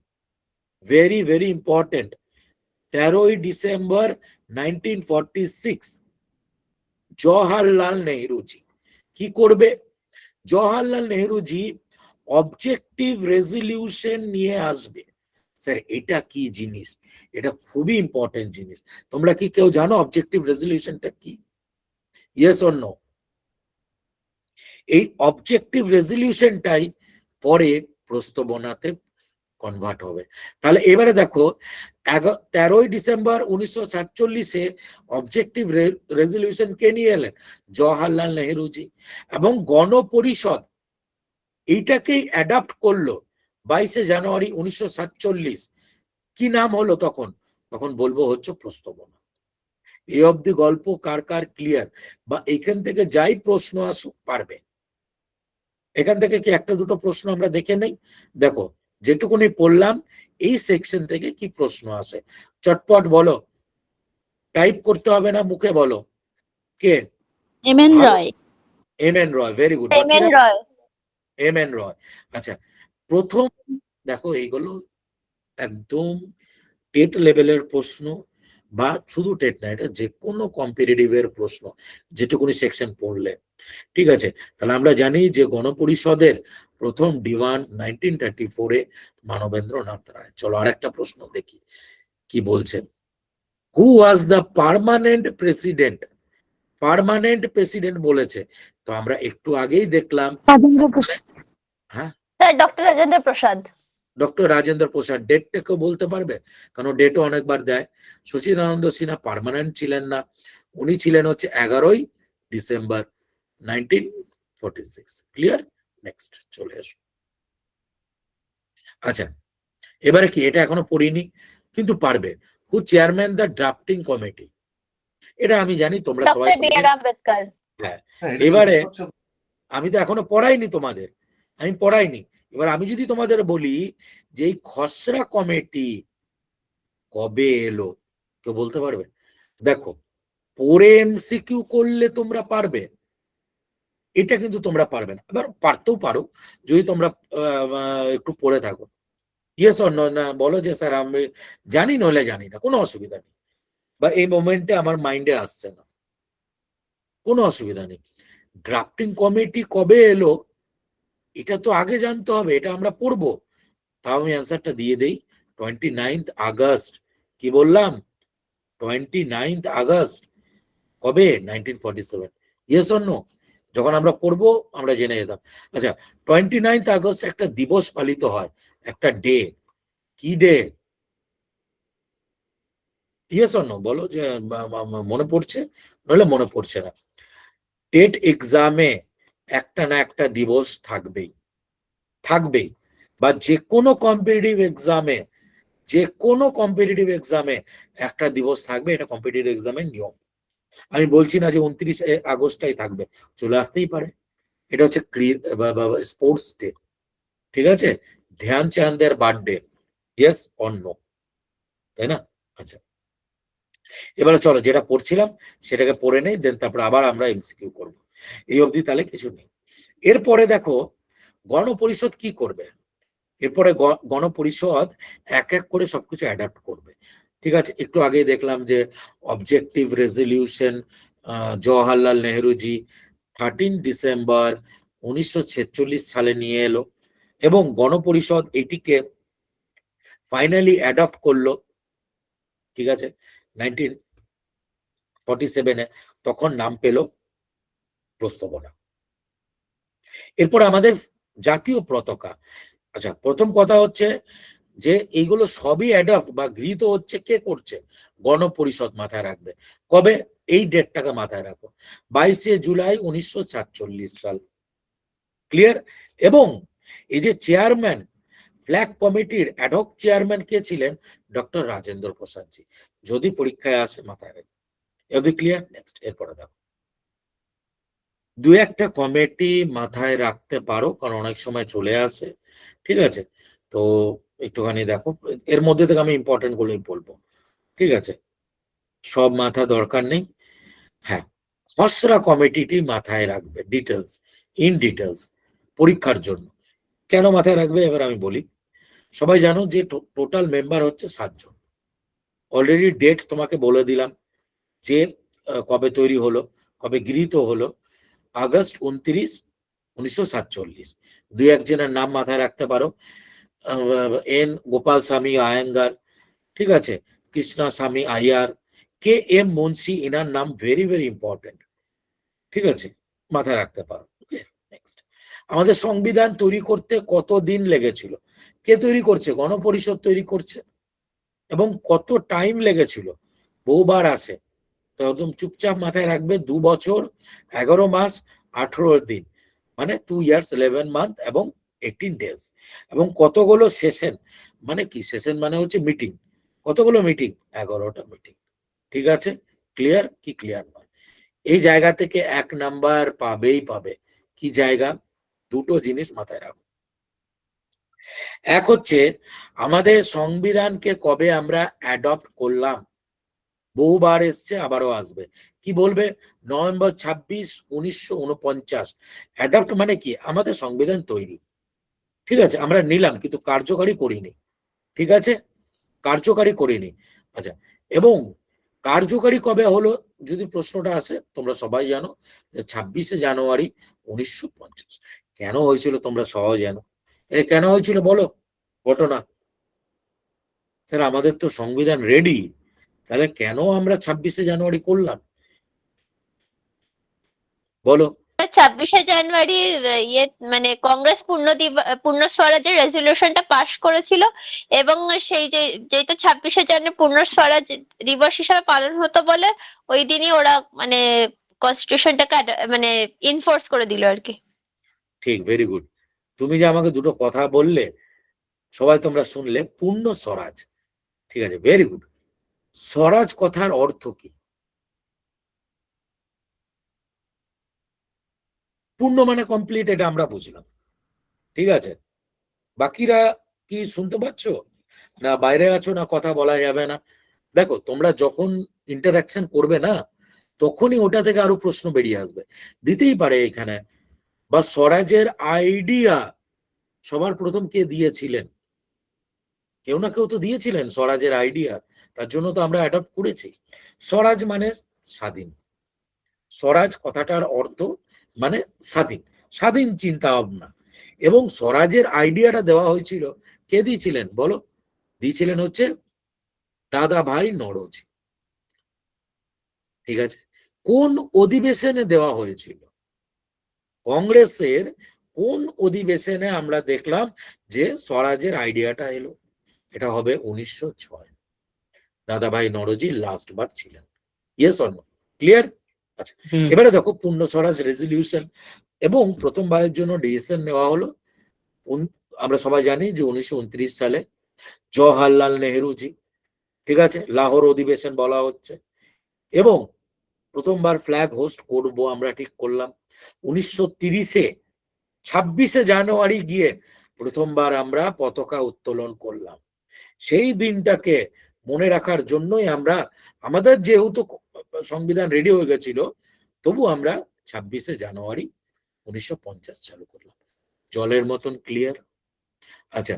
Very very important. 13ই ডিসেম্বর 1946 জওহরলাল নেহরুজি কি করবে? জওহরলাল নেহরুজি অবজেক্টিভ রেজলিউশন নিয়ে আসবে। স্যার এটা কি জিনিস? এটা খুবই ইম্পর্টেন্ট জিনিস। তোমরা কি কেউ জানো অবজেক্টিভ রেজলিউশনটা কি? Yes or no? এই অবজেক্টিভ রেজলিউশনটাই পরে প্রস্তাবনাতে কনভার্ট হবে। তাহলে এবারে দেখো, 13ই ডিসেম্বর 1947 অবজেক্টিভ রেজলিউশন কে নিয়ে এলেন? জওহরলাল নেহরুজি। এবং গণপরিষদ এইটাকেই অ্যাডাপ্ট করলো 22শে জানুয়ারি 1947। কি নাম হলো তখন? তখন বলবো হচ্ছে প্রস্তাবনা। এই অব্দি গল্প কার কার ক্লিয়ার? বা এখান থেকে যাই প্রশ্ন আসুক পারবে। এখান থেকে কি একটা দুটো প্রশ্ন আমরা দেখে নেই? দেখো যেটুকুনি পড়লাম এই সেকশন থেকে কি প্রশ্ন আসে, চটপট বলো। টাইপ করতে হবে না, মুখে বলো। কে? এমএন ভালো। রয়। এমএন রয়, ভেরি গুড। এমএন রয়। এমএন রয়। আচ্ছা, প্রথম দেখো এইগুলো একদম টেট লেভেলের প্রশ্ন, বা শুধু টেট না, এটা যে কোনো কম্পিটিটিভ এর প্রশ্ন যেটুকুনি সেকশন পড়লে, ঠিক আছে। তাহলে আমরা জানি যে গণপরিষদের প্রথম ডিওয়ান 1934-এ মানবেন্দ্রনাথ রায়। চলো আর একটা প্রশ্ন দেখি কি বলছেন। Who was the permanent president? Permanent president বলেছে, তো আমরা একটু আগেই দেখলাম। রাজেন্দ্র প্রসাদ। হ্যাঁ, sir doctor Rajendra Prasad. Doctor Rajendra Prasad. ডেটটা কেউ বলতে পারবে? কারণ ডেটও অনেকবার দেয়। সচিদানন্দ সিনহা পার্মানেন্ট ছিলেন না, উনি ছিলেন হচ্ছে 11ই ডিসেম্বর 1946। ক্লিয়ার? নেক্সট চলে আসো। আচ্ছা, এবারে কি, এটা এখনো পড়িনি কিন্তু পারবে। হু চেয়ারম্যান দ্য ড্রাফটিং কমিটি? এটা আমি জানি তোমরা সবাই ডক্টর বি আর আম্বেদকর। হ্যাঁ, এবারে আমি তো এখনো পড়াইনি তোমাদের, আমি পড়াইনি। এবার আমি যদি তোমাদের বলি যে এই খসড়া কমিটি কবে এলো, কেউ বলতে পারবে? দেখো, পড়ে এমসিকিউ করলে তোমরা পারবে, এটা কিন্তু তোমরা পারবে না। এবার পারতেও পারো যদি তোমরা একটু পড়ে থাকো। Yes or no? না বলো যে স্যার আমি জানি, নইলে জানি না, কোনো অসুবিধা নেই। বা এই মোমেন্টে আমার মাইন্ডে আসছে না, কোনো অসুবিধা নেই। ড্রাফটিং কমিটি কবে এলো এটা তো আগে জানতে হবে, এটা আমরা পড়বো। তাও আমি অ্যান্সারটা দিয়ে দেই। 29 আগস্ট। কি বললাম? 29 আগস্ট। কবে? 1947। Yes or no? যখন আমরা পড়বো আমরা জেনে যেতাম। আচ্ছা, 29 আগস্ট একটা দিবস পালিত হয়, একটা ডে। কি ডে? ইয়েস অর নো বলো, যে মনে পড়ছে, নইলে মনে পড়ছে না। টেট এক্সামে একটা না একটা দিবস থাকবেই, থাকবেই। বা যে কোনো কম্পিটিটিভ এক্সামে, যে কোনো কম্পিটিটিভ এক্সামে একটা দিবস থাকবে, এটা কম্পিটিটিভ এক্সামের নিয়ম। আমি বলছি না যে 29 আগস্টটাই থাকবে, চলে আসতেই পারে। এটা হচ্ছে স্পোর্টস ডে, ঠিক আছে, ধ্যানচাঁদের বার্থডে। Yes or no? তাই না? আচ্ছা, এবারে চলো যেটা পড়ছিলাম সেটাকে পড়ে নেই, দেন তারপর আবার আমরা এমসিকিউ করব। এই অবধি তাহলে কিছু নেই। এরপরে দেখো গণপরিষদ কি করবে। এরপরে গণপরিষদ এক এক করে সবকিছু অ্যাডাপ্ট করবে, ঠিক আছে। একটু আগেই দেখলাম যে অবজেক্টিভ রেজলিউশন জওহরলাল নেহরুজি 13 ডিসেম্বর 1946 সালে নিয়ে এলো, এবং গণপরিষদ এটিকে ফাইনালি অ্যাডপ্ট করলো, ঠিক আছে, 1947-এ। তখন নাম পেল প্রস্তাবনা। এরপর আমাদের জাতীয় পতাকা। আচ্ছা, প্রথম কথা হচ্ছে যে এইগুলো সবই অ্যাডপ্ট বা গৃহীত হচ্ছে কে করছে? গণপরিষদ। মাথায় রাখবে কবে, এই ডেটটাকে মাথায় রাখো, 22শে জুলাই 1947 সাল। ক্লিয়ার? এবং এই যে চেয়ারম্যান, ফ্ল্যাগ কমিটির অ্যাডহক চেয়ারম্যান কে ছিলেন? ডক্টর রাজেন্দ্র প্রসাদ জি। যদি পরীক্ষায় আসে মাথায় রাখবে। AB clear? নেক্সট, এরপরে দেখো দু একটা কমিটি মাথায় রাখতে পারো, কারণ অনেক সময় চলে আসে, ঠিক আছে? তো একটুখানি দেখো, এর মধ্যে থেকে আমি ইম্পর্টেন্ট গুলোই বলবো, ঠিক আছে? সব মাথা দরকার নেই। হ্যাঁ, খসড়া কমিটিটি মাথায় রাখবে, ডিটেলস, ইন ডিটেলস, পরীক্ষার জন্য। কেন মাথায় রাখবে এবার আমি বলি। সবাই জানো যে টোটাল মেম্বার হচ্ছে 7 জন। অলরেডি ডেট তোমাকে বলে দিলাম যে কবে তৈরি হলো, কবে গৃহীত হলো, আগস্ট 29, 1947। দুই একজনের নাম মাথায় রাখতে পারো, এন গোপাল স্বামী আয়েঙ্গার, ঠিক আছে, কৃষ্ণা স্বামী আইয়ার, কে এম মুন্সি, এনার নাম ভেরি ভেরি ইম্পর্টেন্ট, ঠিক আছে, মাথায় রাখতে পারো। ওকে, নেক্সট, আমাদের সংবিধান তৈরি করতে কত দিন লেগেছিল? কে তৈরি করছে? গণপরিষদ তৈরি করছে। এবং কত টাইম লেগেছিল? বহুবার আসে, তো একদম চুপচাপ মাথায় রাখবে, 2 বছর 11 মাস 18 দিন, মানে 2 years 11 month এবং 18 days। এবং কতগুলো সেশন, মানে কি সেশন মানে হচ্ছে মিটিং, কতগুলো মিটিং? 11টা মিটিং, ঠিক আছে? ক্লিয়ার কি ক্লিয়ার নয়? এই জায়গা থেকে 1 নাম্বার পাবেই পাবে। কি জায়গা? দুটো জিনিস মাথায় রাখো। এক হচ্ছে আমাদের সংবিধানকে কবে আমরা অ্যাডপ্ট করলাম, বহুবার এসছে, আবারও আসবে। কি বলবে? নভেম্বর 26, 1949। অ্যাডপ্ট মানে কি? আমাদের সংবিধান তৈরি, ঠিক আছে, আমরা নিলাম কিন্তু কার্যকারী করিনি, ঠিক আছে, কার্যকারী করিনি। আচ্ছা, এবং কার্যকারী কবে হলো যদি প্রশ্নটা আসে, তোমরা সবাই জানো যে 26শে জানুয়ারি 1950। কেন হয়েছিল তোমরা সহজ জানো? কেন হয়েছিল বলো, ঘটনা। স্যার আমাদের তো সংবিধান রেডি, তাহলে কেন আমরা 26শে জানুয়ারি করলাম বলো? 26শে জানুয়ারি ইয়ে মানে কংগ্রেস পূর্ণ স্বরাজের রেজলিউশনটা পাশ করেছিল, এবং সেই যে যেহেতু 26শে জানুয়ারি পূর্ণ স্বরাজ দিবস হিসাবে পালন হতো বলে ওই দিনই ওরা মানে কনস্টিটিউশনটাকে মানে ইনফোর্স করে দিল আর কি। ঠিক, ভেরি গুড। তুমি যে আমাকে দুটো কথা বললে, সবাই তোমরা শুনলে, পূর্ণ স্বরাজ, ঠিক আছে, ভেরি গুড। স্বরাজ কথার অর্থ কি? পূর্ণ মানে কমপ্লিট, এটা আমরা বুঝলাম, ঠিক আছে? বাকিরা কি শুনতে পাচ্ছ? না বাইরে আছো, না কথা বলা যাবে না? দেখো, তোমরা যখন ইন্টারাকশন করবে না, তখনই ওটা থেকে আরো প্রশ্ন বেরিয়ে আসবে, দিতেই পারে এখানে। বা স্বরাজের আইডিয়া সবার প্রথম কে দিয়েছিলেন? কেউ না কেউ তো দিয়েছিলেন স্বরাজের আইডিয়া, তার জন্য তো আমরা অ্যাডপ্ট করেছি। স্বরাজ মানে স্বাধীন, স্বরাজ কথাটার অর্থ মানে স্বাধীন, স্বাধীন চিন্তা ভাবনা। এবং স্বরাজের আইডিয়াটা দেওয়া হয়েছিল, কে দিয়েছিলেন বলো? দিয়েছিলেন হচ্ছে দাদা ভাই নরোজি, ঠিক আছে? কোন অধিবেশনে দেওয়া হয়েছিল? কংগ্রেসের কোন অধিবেশনে আমরা দেখলাম যে স্বরাজের আইডিয়াটা এলো? এটা হবে 1906। দাদা ভাই নরোজি লাস্ট বার ছিলেন। Yes or no? ক্লিয়ার? আচ্ছা, এবারে দেখো পূর্ণ স্বরাজ রেজলিউশন এবং প্রথমবারের জন্য ডিসিশন নেওয়া হলো। আমরা সবাই জানি যে 1929 সালে জওহরলাল নেহরুজি, ঠিক আছে, লাহোর অধিবেশন বলা হচ্ছে। এবং প্রথমবার ফ্ল্যাগ হোস্ট করব আমরা ঠিক করলাম 1930-এ, 26শে জানুয়ারি গিয়ে প্রথমবার আমরা পতাকা উত্তোলন করলাম। সেই দিনটাকে মনে রাখার জন্যই আমরা, আমাদের যেহেতু সংবিধান রেডি হয়ে গেছিল, তবু আমরা 26শে জানুয়ারি 1950 চালু করলাম। জলের মতন ক্লিয়ার? আচ্ছা,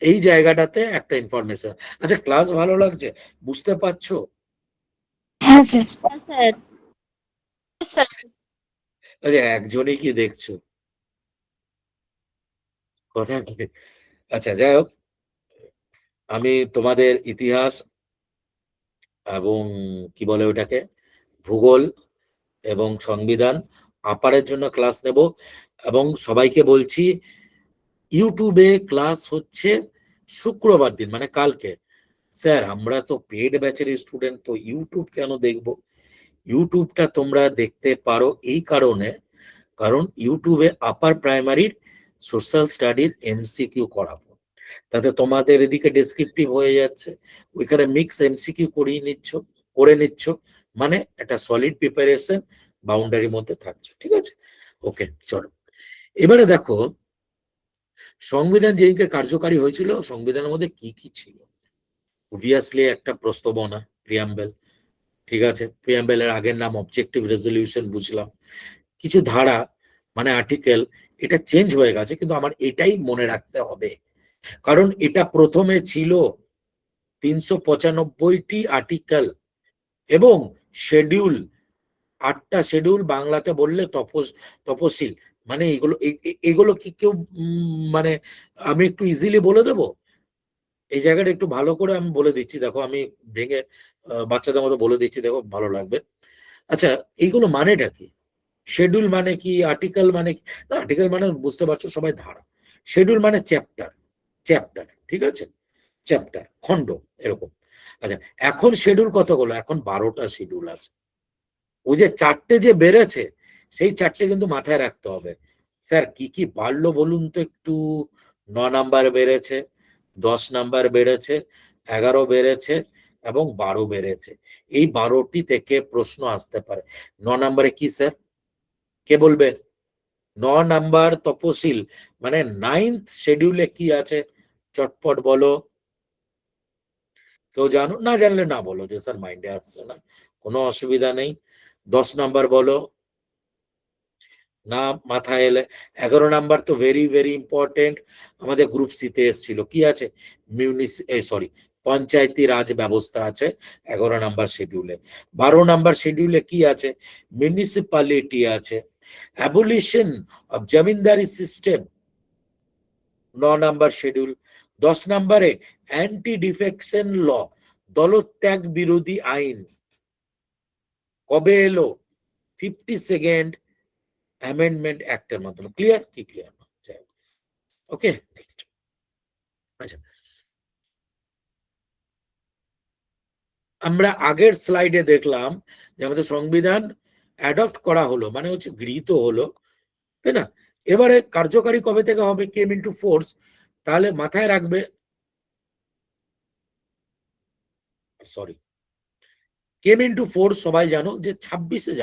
এই জায়গাটাতে একটা ইনফরমেশন। আচ্ছা, ক্লাস ভালো লাগছে? বুঝতে পারছো? হ্যাঁ স্যার। স্যার স্যার আচ্ছা, একজনই কি দেখছো কথা কি? আচ্ছা, যাই হোক, আমি তোমাদের ইতিহাস এবং কি বলে ওটাকে, ভূগোল এবং সংবিধান আপারের জন্য ক্লাস নেব। এবং সবাইকে বলছি, ইউটিউবে ক্লাস হচ্ছে শুক্রবার দিন, মানে কালকে। স্যার আমরা তো পেড ব্যাচের স্টুডেন্ট, তো ইউটিউব কেন দেখবো? ইউটিউবটা তোমরা দেখতে পারো এই কারণে, কারণ ইউটিউবে আপার প্রাইমারির সোশ্যাল স্টাডির এমসিকিউ করাবো, তাতে তোমাদের এদিকে ডেসক্রিপটিভ হয়ে যাচ্ছে, ওইখানে মিক্স এমসিকিউ করে নিচ্ছ, মানে একটা সলিড প্রিপারেশন বাউন্ডারির মধ্যে থাকছে। ঠিক আছে, ওকে চলো। এবারে দেখো সংবিধান যেদিনকে কার্যকারী হয়েছিল, সংবিধানের মধ্যে কি কি ছিল। অবভিয়াসলি একটা প্রস্তাবনা, প্রিয়াম্বেল। ঠিক আছে, প্রিয়াম্বেলের আগের নাম অবজেক্টিভ রেজলিউশন বুঝলাম। কিছু ধারা মানে আর্টিকেল এটা চেঞ্জ হয়ে গেছে, কিন্তু আমার এটাই মনে রাখতে হবে, কারণ এটা প্রথমে ছিল 395টি আর্টিকেল এবং শেডিউল, 8টা শেডিউল, বাংলাতে বললে তপশিল। মানে এগুলো কি কেউ মানে আমি একটু ইজিলি বলে দেবো, এই জায়গাটা একটু ভালো করে আমি বলে দিচ্ছি, দেখো আমি ভেঙে বাচ্চাদের মতো বলে দিচ্ছি, দেখো ভালো লাগবে। আচ্ছা, এইগুলো মানেটা কি? শেডিউল মানে কি, আর্টিকেল মানে কি? না, আর্টিকেল মানে বুঝতে পারছো সবাই, ধারা। শেডিউল মানে চ্যাপ্টার, ঠিক আছে, চ্যাপ্টার, খণ্ড, এরকম। আচ্ছা, এখন শেডিউল কতগুলো? এখন 12টা শিডিউল আছে। ওই যে 4টে যে বেড়েছে, সেই 4টে কিন্তু মাথায় রাখতে হবে। স্যার কি কি বাড়লো বলুন তো একটু। 9 নাম্বার বেড়েছে, 10 নাম্বার বেড়েছে, 11 বেড়েছে এবং 12 বেড়েছে। এই 12টি থেকে প্রশ্ন আসতে পারে। 9 নাম্বারে কি স্যার, কে বলবে? 9 নাম্বার তপশিল মানে 9th শিডিউলে কি আছে, চটপট বলো। কেউ জানো? না জানলে না বলো যে স্যার মাইন্ডে আসছে না, কোনো অসুবিধা নেই। 10 নাম্বার বলো, না মাথায় এলে। 11 নাম্বার তো ভেরি ভেরি ইম্পর্টেন্ট, আমাদের গ্রুপ সিতে এসেছিল। কি আছে? পঞ্চায়েতি রাজ ব্যবস্থা আছে 11 নাম্বার শিডিউলে। 12 নাম্বার শিডিউলে কি আছে? মিউনিসিপ্যালিটি আছে। Abolition of জমিনদারি system 9 number schedule. 10 নাম্বারে অ্যান্টি ডিফেকশন ল, দলত্যাগ বিরোধী আইন কবে এলো? 52nd অ্যামেন্ডমেন্ট অ্যাক্টের মাধ্যমে। ক্লিয়ার? কি ক্লিয়ার? ওকে, নেক্সট। আচ্ছা, আমরা আগের স্লাইডে দেখলাম যে আমাদের সংবিধান অ্যাডপ্ট করা হলো, মানে হচ্ছে গৃহীত হলো, তাই না? এবারে কার্যকারী কবে থেকে হবে, কেম ইনটু ফোর্স, তাহলে মাথায় রাখবে, সরি, কেম ইনটু ফোর্স সবাই জানো যে 26শে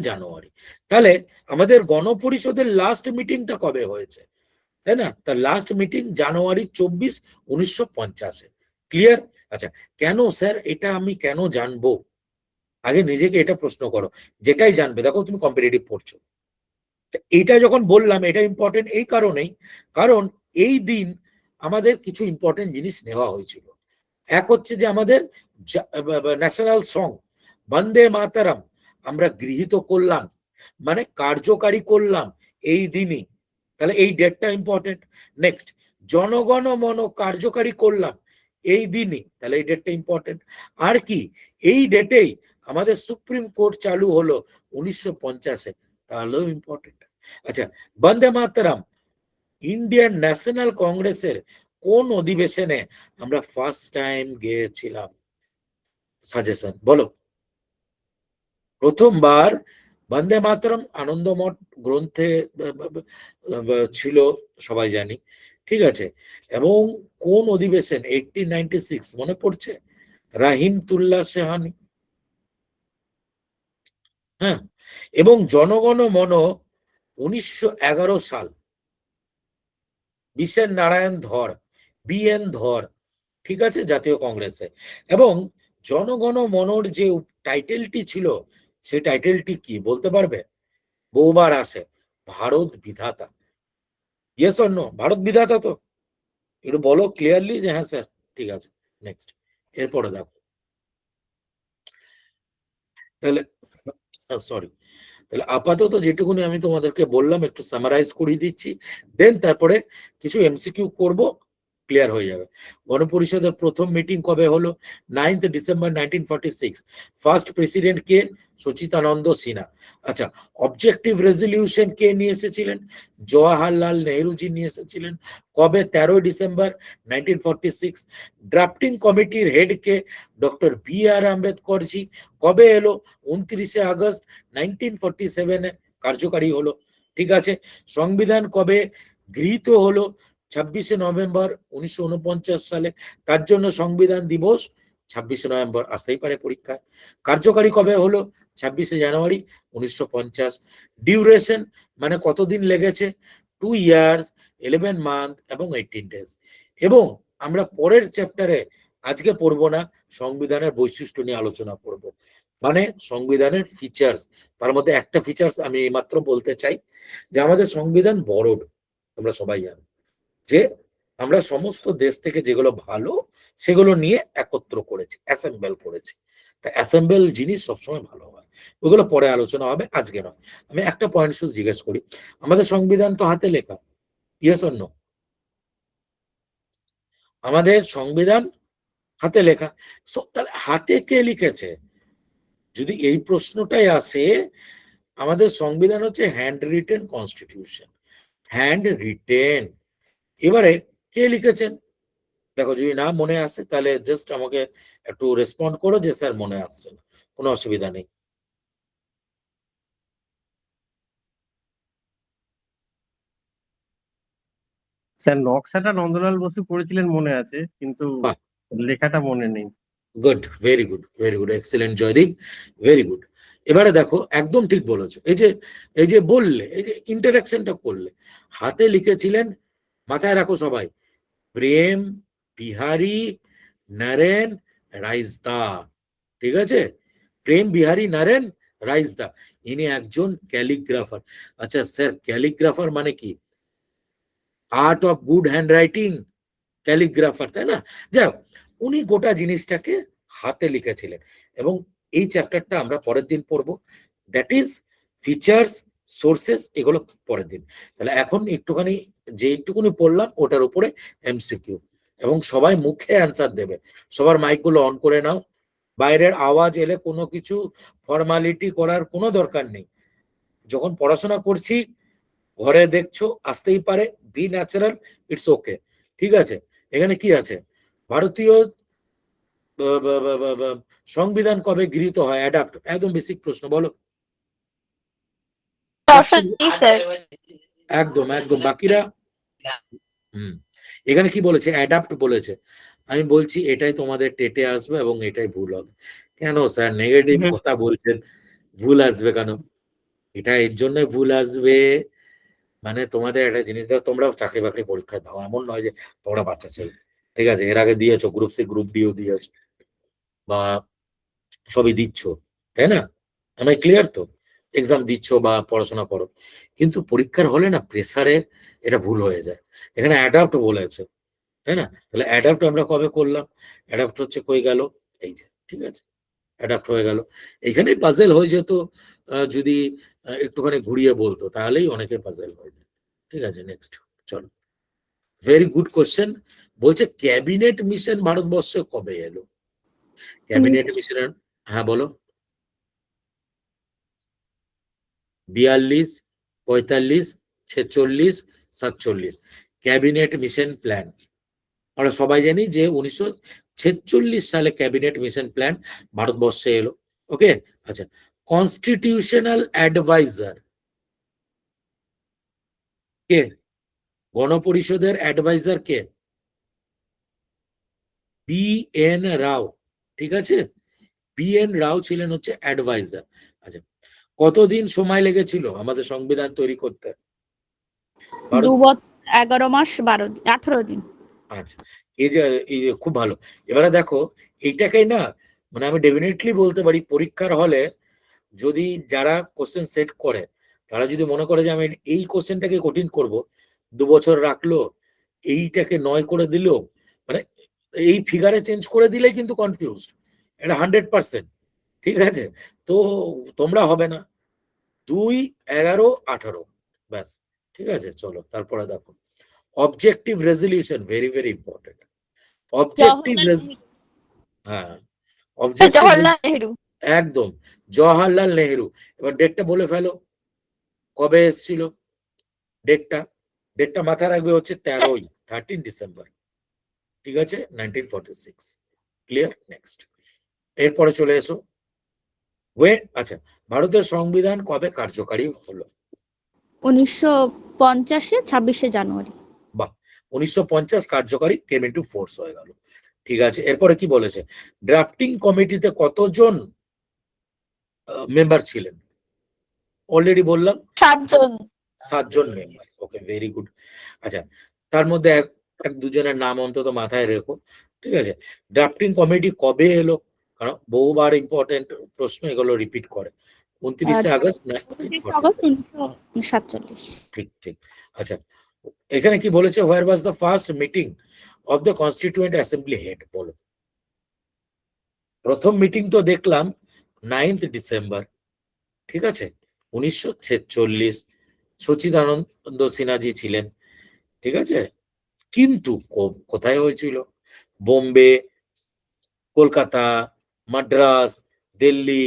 জানুয়ারি। তাহলে আমাদের গণপরিষদের লাস্ট মিটিংটা কবে হয়েছে, তাই না? তার লাস্ট মিটিং জানুয়ারি 24, 1950-এ। ক্লিয়ার? আচ্ছা, কেন স্যার এটা আমি কেন জানবো? আগে নিজেকে এটা প্রশ্ন করো, যেটাই জানবে। দেখো তুমি কম্পিটিটিভ পড়ছো, এইটা যখন বললাম এটা ইম্পর্টেন্ট এই কারণেই, কারণ এই দিন আমাদের কিছু ইম্পর্টেন্ট জিনিস নেওয়া হয়েছিল। এক হচ্ছে যে আমাদের ন্যাশনাল সং বন্দে মাতারাম আমরা গৃহীত করলাম, মানে কার্যকারী করলাম এই দিনই, তাহলে এই ডেটটা ইম্পর্টেন্ট। নেক্সট, জনগণ মন কার্যকারী করলাম এই দিনই, তাহলে এই ডেটটা ইম্পর্টেন্ট। আর কি, এই ডেটেই আমাদের সুপ্রিম কোর্ট চালু হলো 1950-এ, তাহলেও ইম্পর্টেন্ট। আচ্ছা, বন্দে মাতরম ইন্ডিয়ান ন্যাশনাল কংগ্রেসের কোন অধিবেশনে আমরা ফার্স্ট টাইম গিয়েছিলাম? সাজেশন বলো। প্রথমবার বন্দে মাতরম আনন্দমঠ গ্রন্থে ছিল, সবাই জানি, ঠিক আছে। এবং কোন অধিবেশন? 1896, মনে পড়ছে? রাহিমতুল্লাহ সেহানি, হ্যাঁ। এবং জনগণ মন 1911 সাল, বিশেন নারায়ণ ধর, BN ধর, ঠিক আছে, জাতীয় কংগ্রেসে। এবং জনগণ মনর যে টাইটেলটি ছিল, সেই টাইটেলটি কি বলতে পারবে? বহুবার আসে, ভারত বিধাতা। Yes or no? ভারত বিধাতা তো একটু বলো ক্লিয়ারলি যে হ্যাঁ স্যার। ঠিক আছে, নেক্সট। এরপরে দেখো, তাহলে সরি, তাহলে আপাতত যেটুকুনি আমি তোমাদেরকে বললাম একটু সামারাইজ করিয়ে দিচ্ছি, দেন তারপরে কিছু এমসিকিউ করব, ক্লিয়ার হয়ে যাবে। গণপরিষদের প্রথম মিটিং কবে হলো? 9th December 1946। ফার্স্ট প্রেসিডেন্ট কে? সচিতানন্দ সিনহা। আচ্ছা, অবজেক্টিভ রেজলিউশন কে নিয়ে এসেছিলেন? জওয়াহরলাল নেহরুজি নিয়ে এসেছিলেন। কবে? 13 ডিসেম্বর 1946। ড্রাফটিং কমিটির হেড কে? Doctor B.R. আম্বেদকরজি। কবে এলো? 29 আগস্ট 1947 কার্যকারী হলো। ঠিক আছে। সংবিধান কবে গৃহীত হলো? 26 নভেম্বর 1949 সালে। তার জন্য সংবিধান দিবস 26 নভেম্বর আসতেই পারে পরীক্ষায়। কার্যকারী কবে হলো? 26 জানুয়ারি 1950। ডিউরেশন মানে কতদিন লেগেছে? 2 ইয়ার্স 11 মান্থ এবং 18 ডেজ। এবং আমরা পরের চ্যাপ্টারে আজকে পড়বো না, সংবিধানের বৈশিষ্ট্য নিয়ে আলোচনা করব। মানে সংবিধানের ফিচার্স। তার মধ্যে একটা ফিচার্স আমি এইমাত্র বলতে চাই, যে আমাদের সংবিধান বড়, তোমরা সবাই জানো যে আমরা সমস্ত দেশ থেকে যেগুলো ভালো সেগুলো নিয়ে একত্র করেছি, অ্যাসেম্বল করেছি। তা অ্যাসেম্বল জিনিস সবসময় ভালো হয়, ওগুলো পরে আলোচনা হবে, আজকে নয়। আমি একটা পয়েন্ট শুধু জিজ্ঞেস করি, আমাদের সংবিধান তো হাতে লেখা, ইয়েস অর নো? আমাদের সংবিধান হাতে লেখা। তাহলে হাতে কে লিখেছে? যদি এই প্রশ্নটাই আসে, আমাদের সংবিধান হচ্ছে hand written constitution, hand written. এবারে কে লিখেছেন? দেখো, যদি না মনে আসে তাহলে জাস্ট আমাকে একটু রেসপন্ড করো যে স্যার মনে আসছে না, কোনো অসুবিধা নেই। স্যার, নকশাটা নন্দলাল বসু করেছিলেন মনে আছে, কিন্তু বাহ, লেখাটা মনে নেই। Good, very good, very good, excellent Joydeep, very good. এবারে দেখো, একদম ঠিক বলেছো। এই যে বললে, এই যে ইন্টারাকশনটা করলে, হাতে লিখেছিলেন, মাথায় রাখো সবাই, প্রেম বিহারী নরেন রাইসদা। ঠিক আছে, প্রেম বিহারী নরেন রাইসদা, ইনি একজন ক্যালিগ্রাফার। আচ্ছা স্যার, ক্যালিগ্রাফার মানে কি? Art of good hand writing, calligrapher, তাই না? যাই হোক, উনি গোটা জিনিসটাকে হাতে লিখেছিলেন। এবং এই চ্যাপ্টারটা আমরা পরের দিন পড়বো, দ্যাট ইজ ফিচার্স, সোর্সেস, এগুলো পরের দিন। তাহলে এখন একটুখানি যেটুকুনি পড়লাম ওটার উপরে এমসিকিউ, এবং সবাই মুখে অ্যান্সার দেবে। সবার মাইকগুলো অন করে নাও, বাইরের আওয়াজ এলে কোনো কিছু ফর্মালিটি করার কোনো দরকার নেই। যখন পড়াশোনা করছি, ঘরে দেখছো, আসতেই পারে, বি ন্যাচারাল, ইটস ওকে। ঠিক আছে, এখানে কি আছে? ভারতীয় সংবিধান কবে গৃহীত হয়? অ্যাডাপ্ট, একদম বেসিক প্রশ্ন, বলো। Option D sir. একদম একদম, বাকিরা? এখানে কি বলেছে? অ্যাডাপ্ট বলেছে। আমি বলছি এটাই তোমাদের টেটে আসবে এবং এটাই ভুল হবে। কেন স্যার নেগেটিভ কথা বলছেন? ভুল আসবে কেন? এটা এর জন্য ভুল আসবে, মানে তোমাদের একটা জিনিস দেখো, তোমরা চাকরি বাকরি পরীক্ষা দাও, এমন নয় যে তোমরা বাচ্চা ছেলে। ঠিক আছে, এর আগে দিয়েছো গ্রুপ সি গ্রুপ ডিও দিয়েছো, বা সবই দিচ্ছ, তাই না? আমি ক্লিয়ার তো? এক্সাম দিচ্ছ বা পড়াশোনা করো, কিন্তু পরীক্ষার হলে না প্রেসারে এটা ভুল হয়ে যায়। এখানে অ্যাডাপ্ট বলেছে, তাই না? তাহলে অ্যাডাপ্ট আমরা কবে করলাম? অ্যাডাপ্ট হচ্ছে কই গেল, এই যে, ঠিক আছে, অ্যাডাপ্ট হয়ে গেল। এইখানেই পাজেল হয়ে যেত, যদি একটুখানি ঘুরিয়ে বলতো, তাহলেই অনেকে পাজেল হয়ে যায়। ঠিক আছে, নেক্সট চলো। Very good question. বলছে ক্যাবিনেট মিশন ভারতবর্ষে কবে এলো? ক্যাবিনেট মিশনের, হ্যাঁ বলো। 42, 45, 46, 47 ক্যাবিনেট মিশন প্ল্যান। আমরা সবাই জানি যে 1946 সালে ক্যাবিনেট মিশন প্ল্যান ভারতবর্ষে এলো। ওকে, আচ্ছা, কনস্টিটিউশনাল অ্যাডভাইজার কে? গণপরিষদের অ্যাডভাইজার কে? B.N. রাও। ঠিক আছে, B.N. রাও ছিলেন হচ্ছে অ্যাডভাইজার। আচ্ছা, কতদিন সময় লেগেছিল আমাদের সংবিধান তৈরি করতে? 11 মাস 18 দিন। আচ্ছা, এই যে খুব ভালো। এবারে দেখো, এইটাকেই না, মানে আমি ডেফিনেটলি বলতে পারি, পরীক্ষার হলে যদি যারা কোশ্চেন সেট করে, তারা যদি মনে করে যে আমি এই কোশ্চেনটাকে কঠিন করব, 2 বছর রাখলো, এইটাকে 9 করে দিল, মানে এই ফিগারে চেঞ্জ করে দিলেই কিন্তু কনফিউজ, এটা 100%। ঠিক আছে, তো তোমরা হবে না। 2, 11, 18, ব্যাস। ঠিক আছে, চলো তারপরে দেখো, objective resolution very very important. Objective হ্যাঁ অবজেক্টিভ জওহরলাল নেহেরু। একদম জওহরলাল নেহেরু। এবার ডেটটা বলে ফেলো, কবে এসেছিল ডেটটা? ডেটটা মাথায় রাখবে হচ্ছে 13 ডিসেম্বর, ঠিক আছে, 1946। ক্লিয়ার? নেক্সট, এরপরে চলে এসো। আচ্ছা, ভারতের সংবিধান কবে কার্যকারী হলো? 1950 26শে জানুয়ারি। বাহ, 1950 কার্যকারী, কেম ইনটু ফোর্স হয়ে গেল। ঠিক আছে, এরপরে কি বলেছে? ড্রাফটিং কমিটিতে কতজন মেম্বার ছিলেন? অলরেডি বললাম 7 জন। 7 জন মেম্বার। ওকে, ভেরি গুড। আচ্ছা, তার মধ্যে এক দুজনের নাম অন্তত মাথায় রেখো, ঠিক আছে? ড্রাফটিং কমিটি কবে এলো? কারণ বহুবার ইম্পর্টেন্ট প্রশ্ন, এগুলো রিপিট করে। 29 আগস্ট 1947। ঠিক ঠিক। আচ্ছা, এখানে কি বলেছে? Where was the first meeting of the constituent assembly head? বলো। প্রথম মিটিং তো দেখলাম 9 ডিসেম্বর, ঠিক আছে, 1946। সচিদানন্দ সিনহাজি ছিলেন, ঠিক আছে। কিন্তু কোথায় হয়েছিল? বোম্বে, কলকাতা, মাদ্রাস, দিল্লি?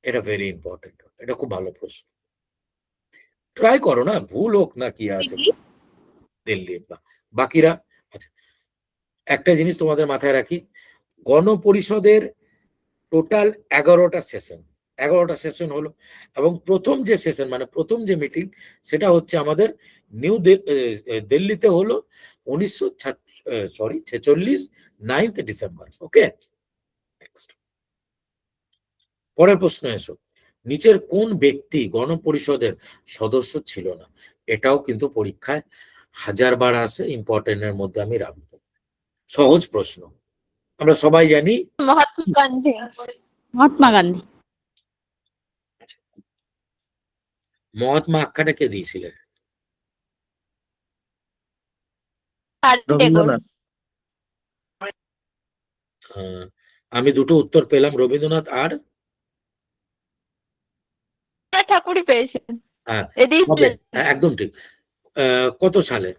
এটা ভেরি ইম্পর্টেন্ট, এটা খুব ভালো প্রশ্ন। ট্রাই করো না, ভুল হোক না কি আছে। দিল্লি। বাকিরা? আচ্ছা, একটা জিনিস তোমাদের মাথায় রাখি, গণপরিষদের টোটাল 11টা সেশন, 11টা সেশন হলো। এবং প্রথম যে সেশন, মানে প্রথম যে মিটিং, সেটা হচ্ছে আমাদের দিল্লিতে হলো 1946 9 ডিসেম্বর। ওকে, নেক্সট, পরের প্রশ্ন এসো। নিচের কোন ব্যক্তি গণপরিষদের সদস্য ছিল না? এটাও কিন্তু পরীক্ষায় 1000বার আসে, ইম্পর্টেন্টের মধ্যে আমি রাখবো। সহজ প্রশ্ন, আমরা সবাই জানি। মহাত্মা গান্ধী। মহাত্মা গান্ধী। মহাত্মা আখ্যাটা কে দিয়েছিলেন? রবীন্দ্রনাথ। আমি দুটো উত্তর পেলাম, রবীন্দ্রনাথ আর ঠাকুরই পেয়েছেন। হ্যাঁ, এদিকে কবে? হ্যাঁ, একদম ঠিক। কত সালে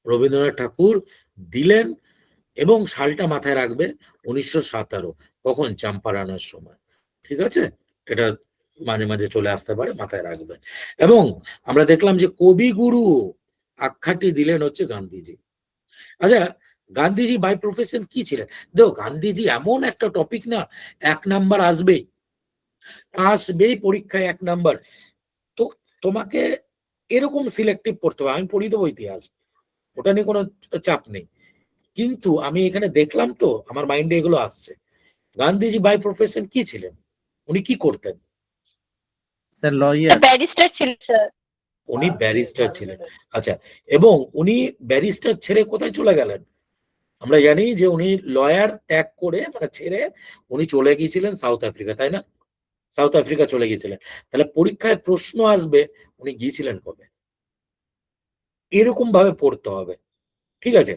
রবীন্দ্রনাথ ঠাকুর দিলেন? এবং সালটা মাথায় রাখবে, 1917। কখন? চম্পারণের সময়, ঠিক আছে। এটা মাঝে মাঝে চলে আসতে পারে, মাথায় রাখবে। এবং আমরা দেখলাম যে কবিগুরু আখ্যাটি দিলেন হচ্ছে গান্ধীজি। আচ্ছা, গান্ধীজি বাই প্রফেশন কি ছিলেন? দেখো, গান্ধীজি এমন একটা টপিক না, 1 নাম্বার আসবেই, আসবেই পরীক্ষায় 1 নাম্বার। তো তোমাকে এরকম সিলেক্টিভ পড়তে হবে। আমি পড়িয়ে দেবো ইতিহাস, ওটা নিয়ে কোনো চাপ নেই। কিন্তু আমি এখানে দেখলাম তো, আমার মাইন্ডে এগুলো আসছে। গান্ধীজি বাই প্রফেশন কি ছিলেন? উনি কি করতেন? Sir lawyer. ব্যারিস্টার ছিলেন স্যার। উনি ব্যারিস্টার ছিলেন। আচ্ছা, এবং উনি ব্যারিস্টার ছেড়ে কোথায় চলে গেলেন? আমরা জানি যে উনি লয়ার ত্যাগ করে, মানে ছেড়ে, উনি চলে গিয়েছিলেন সাউথ আফ্রিকা, তাই না? সাউথ আফ্রিকা চলে গিয়েছিলেন। তাহলে পরীক্ষায় প্রশ্ন আসবে, উনি গিয়েছিলেন কবে? এরকম ভাবে পড়তে হবে, ঠিক আছে।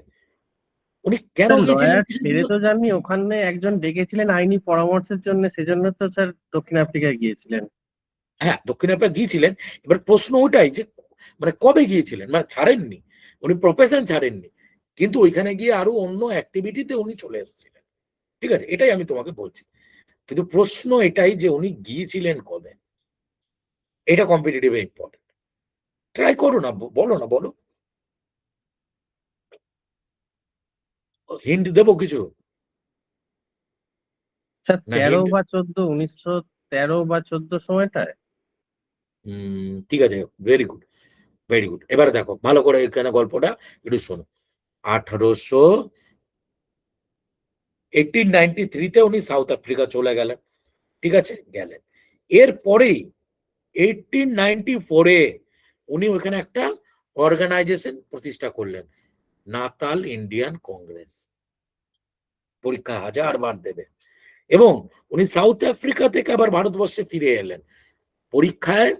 উনি কেন স্যার গিয়েছিলেন? লয়ার ছেড়ে তো যাননি, ওখানে একজন ডেকেছিলেন আইনি পরামর্শের জন্য, সেজন্য তো স্যার দক্ষিণ আফ্রিকায় গিয়েছিলেন। হ্যাঁ, দক্ষিণ আফ্রিকা গিয়েছিলেন। এবার প্রশ্ন ওইটাই যে মানে কবে গিয়েছিলেন, মানে ছাড়েননি, উনি প্রফেশন ছাড়েননি, কিন্তু ওইখানে গিয়ে আরো অন্য অ্যাক্টিভিটিতে উনি চলে এসেছিলেন, ঠিক আছে। এটাই আমি তোমাকে বলছি, কিন্তু প্রশ্ন এটাই যে উনি গিয়েছিলেন কবে। এটা কম্পিটিটিভে ইম্পর্টেন্ট। ট্রাই করো না, বলো না, বলো। হিন্ট দেবো কিছু? স্যার না, 13 হিন্ট? বা 14, 1913 বা 14 সময়টায়। ঠিক আছে, ভেরি গুড, ভেরি গুড। এবার দেখো ভালো করে এখানে গল্পটা একটু শোনো। 1893-তে উনি সাউথ আফ্রিকা চলে গেলেন, ঠিক আছে, গেলেন। এরপরেই 1894-এ উনি ওখানে একটা অর্গানাইজেশন প্রতিষ্ঠা করলেন, নাতাল ইন্ডিয়ান কংগ্রেস। পরীক্ষা 1000বার দেবে। এবং উনি সাউথ আফ্রিকা থেকে আবার ভারতবর্ষে ফিরে এলেন। পরীক্ষায়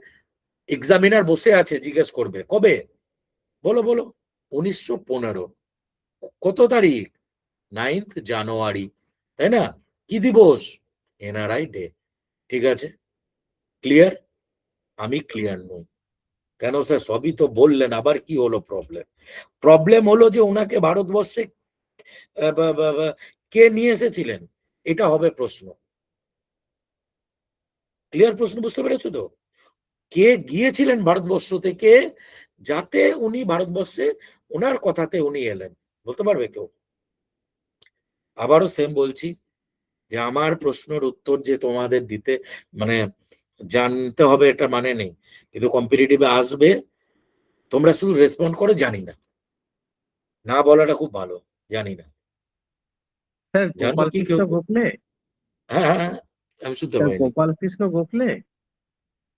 এক্সামিনার বসে আছে, জিজ্ঞেস করবে কবে, বলো বলো। 1915। কত তারিখ? 9 জানুয়ারি, তাই না? কি দিবস? এনআরআই ডে, ঠিক আছে। ক্লিয়ার? আমি ক্লিয়ার নই। কেন স্যার? সবই তো বললেন, আবার কি হলো প্রবলেম? প্রবলেম হলো যে ওনাকে ভারতবর্ষে কে নিয়ে এসেছিলেন, এটা হবে প্রশ্ন। ক্লিয়ার প্রশ্ন বুঝতে পেরেছো তো? কে গিয়েছিলেন ভারতবর্ষ থেকে যাতে উনি ভারতবর্ষে ওনার কথাতে উনি এলেন, বলতে পারবে কেউ? আবারও সেম বলছি যে আমার প্রশ্নের উত্তর যে তোমাদের দিতে মানে জানতে হবে এটা মানে নেই, কিন্তু কম্পিটিটিভে আসবে, তোমরা শুধু রেসপন্ড করে জানি না, না বলাটা খুব ভালো, জানি না। স্যার জানো গোপাল কি কৃষ্ণ কেউ? গোখলে। হ্যাঁ হ্যাঁ হ্যাঁ, আমি শুনতে স্যার পাইনি। গোপাল কৃষ্ণ গোখলে।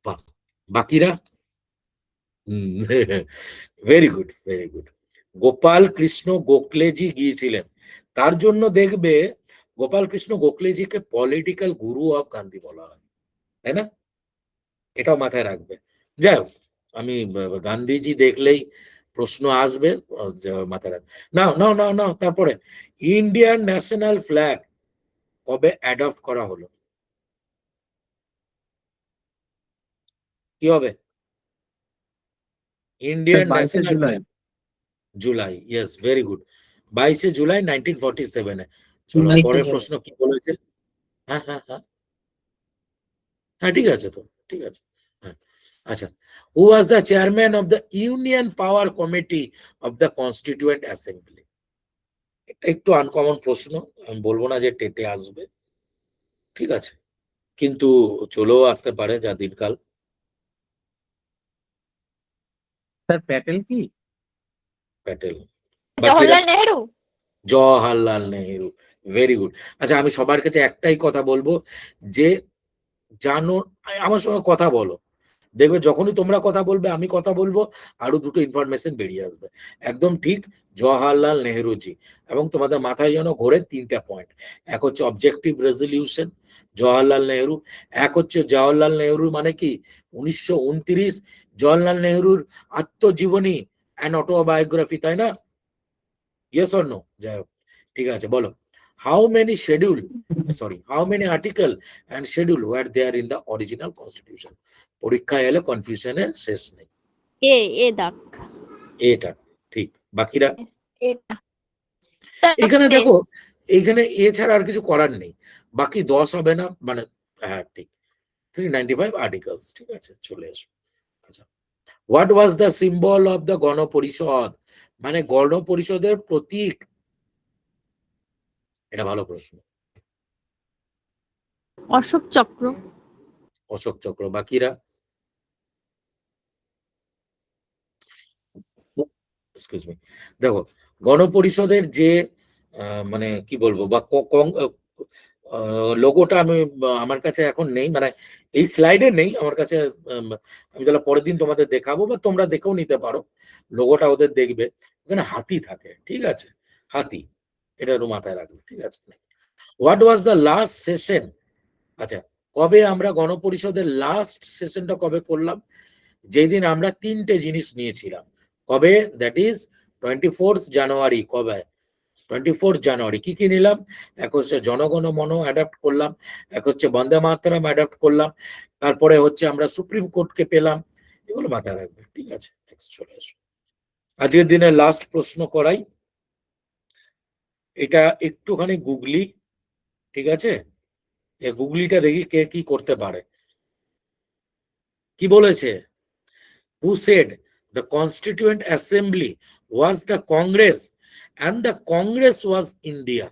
বাহ, বাকিরা? Very good, very good. Gopal Krishna গোখলেজি গিয়েছিলেন, তার জন্য দেখবে গোপাল কৃষ্ণ গোখলেজিকে পলিটিক্যাল গুরু অফ গান্ধী বলা হয়, তাই না? এটাও মাথায় রাখবে। যাই হোক, আমি গান্ধীজি দেখলেই প্রশ্ন আসবে, মাথায় রাখবে। নাও নাও নাও নাও, তারপরে ইন্ডিয়ান ন্যাশনাল ফ্ল্যাগ কবে অ্যাডপ্ট করা হলো? কি হবে? স্যার ইন্ডিয়ান 22শে national July. Flag July, yes, very good. 22শে জুলাই 1947-এ। চলো পরের প্রশ্ন কি বলেছে? হ্যাঁ হ্যাঁ হ্যাঁ হ্যাঁ, ঠিক আছে তো, ঠিক আছে। হ্যাঁ, আচ্ছা, who was the chairman of the union power committee of the constituent assembly? এটা একটু আনকমন প্রশ্ন, আমি বলবো না যে টেটে আসবে, ঠিক আছে, কিন্তু চলেও আসতে পারে যা দিনকাল। স্যার প্যাটেল কি? প্যাটেল। বাকিরা? জওহরলাল নেহেরু। Jawaharlal Nehru, very good. আচ্ছা, আমি সবার কাছে একটাই কথা বলবো যে জানো, আমার সঙ্গে কথা বলো, দেখবে যখনই তোমরা কথা বলবে আমি কথা বলবো, আরো দুটো ইনফরমেশন বেরিয়ে আসবে। একদম ঠিক, জওয়াহরলাল নেহেরুজি। এবং তোমাদের মাথায় যেন ঘোরে তিনটা পয়েন্ট, এক হচ্ছে অবজেক্টিভ রেজলিউশন, জওয়াহরলাল নেহেরু। এক হচ্ছে জওয়াহরলাল নেহেরু মানে কি 1929, জওয়াহরলাল নেহেরুর আত্মজীবনী অ্যান্ড অটোবায়োগ্রাফি, তাই না? Yes or no? যাই হোক, ঠিক আছে, বলো। How many schedule, how many article and schedule were there in the original constitution? পরীক্ষায় এলে কনফিউশনের শেষ নেই। এ এ দাগ। এটা ঠিক। বাকিরা? এটা এখানে দেখো, এইখানে এছাড়া আর কিছু করার নেই, বাকি 10 হবে না মানে। হ্যাঁ ঠিক, 395 আর্টিকেলস, ঠিক আছে, চলে এসো। আচ্ছা, what was the symbol of the গণপরিষদ? মানে গণপরিষদের প্রতীক, এটা ভালো প্রশ্ন। অশোক চক্র। অশোক চক্র। বাকিরা? এক্সকিউজ মি, দেখো গণপরিষদের যে মানে কি বলবো বা লোগোটা আমি আমার কাছে এখন নেই, মানে এই স্লাইডে নেই আমার কাছে। আমি তাহলে পরের দিন তোমাদের দেখাবো বা তোমরা দেখেও নিতে পারো, লোগোটা ওদের দেখবে, ওখানে হাতি থাকে, ঠিক আছে, হাতি, এটা একটু মাথায় রাখবে, ঠিক আছে। What was the last session? আচ্ছা, কবে আমরা গণপরিষদের লাস্ট সেশনটা কবে করলাম? যেদিন আমরা তিনটে জিনিস নিয়েছিলাম। কবে? দ্যাট ইজ 24th জানুয়ারি। কবে? 24th জানুয়ারি। কি কি নিলাম? এক হচ্ছে জনগণ মন অ্যাডাপ্ট করলাম, এক হচ্ছে বন্দে মাতরম অ্যাডাপ্ট করলাম, তারপরে হচ্ছে আমরা সুপ্রিম কোর্টকে পেলাম। এগুলো মাথায় রাখবে, ঠিক আছে। নেক্সট চলে আসো, আজকের দিনের লাস্ট প্রশ্ন করাই, এটা একটুখানি গুগলি, ঠিক আছে, এই গুগলিটা দেখি কে কি করতে পারে। কি বলেছে? who said the Constituent Assembly was the Congress and the Congress was India?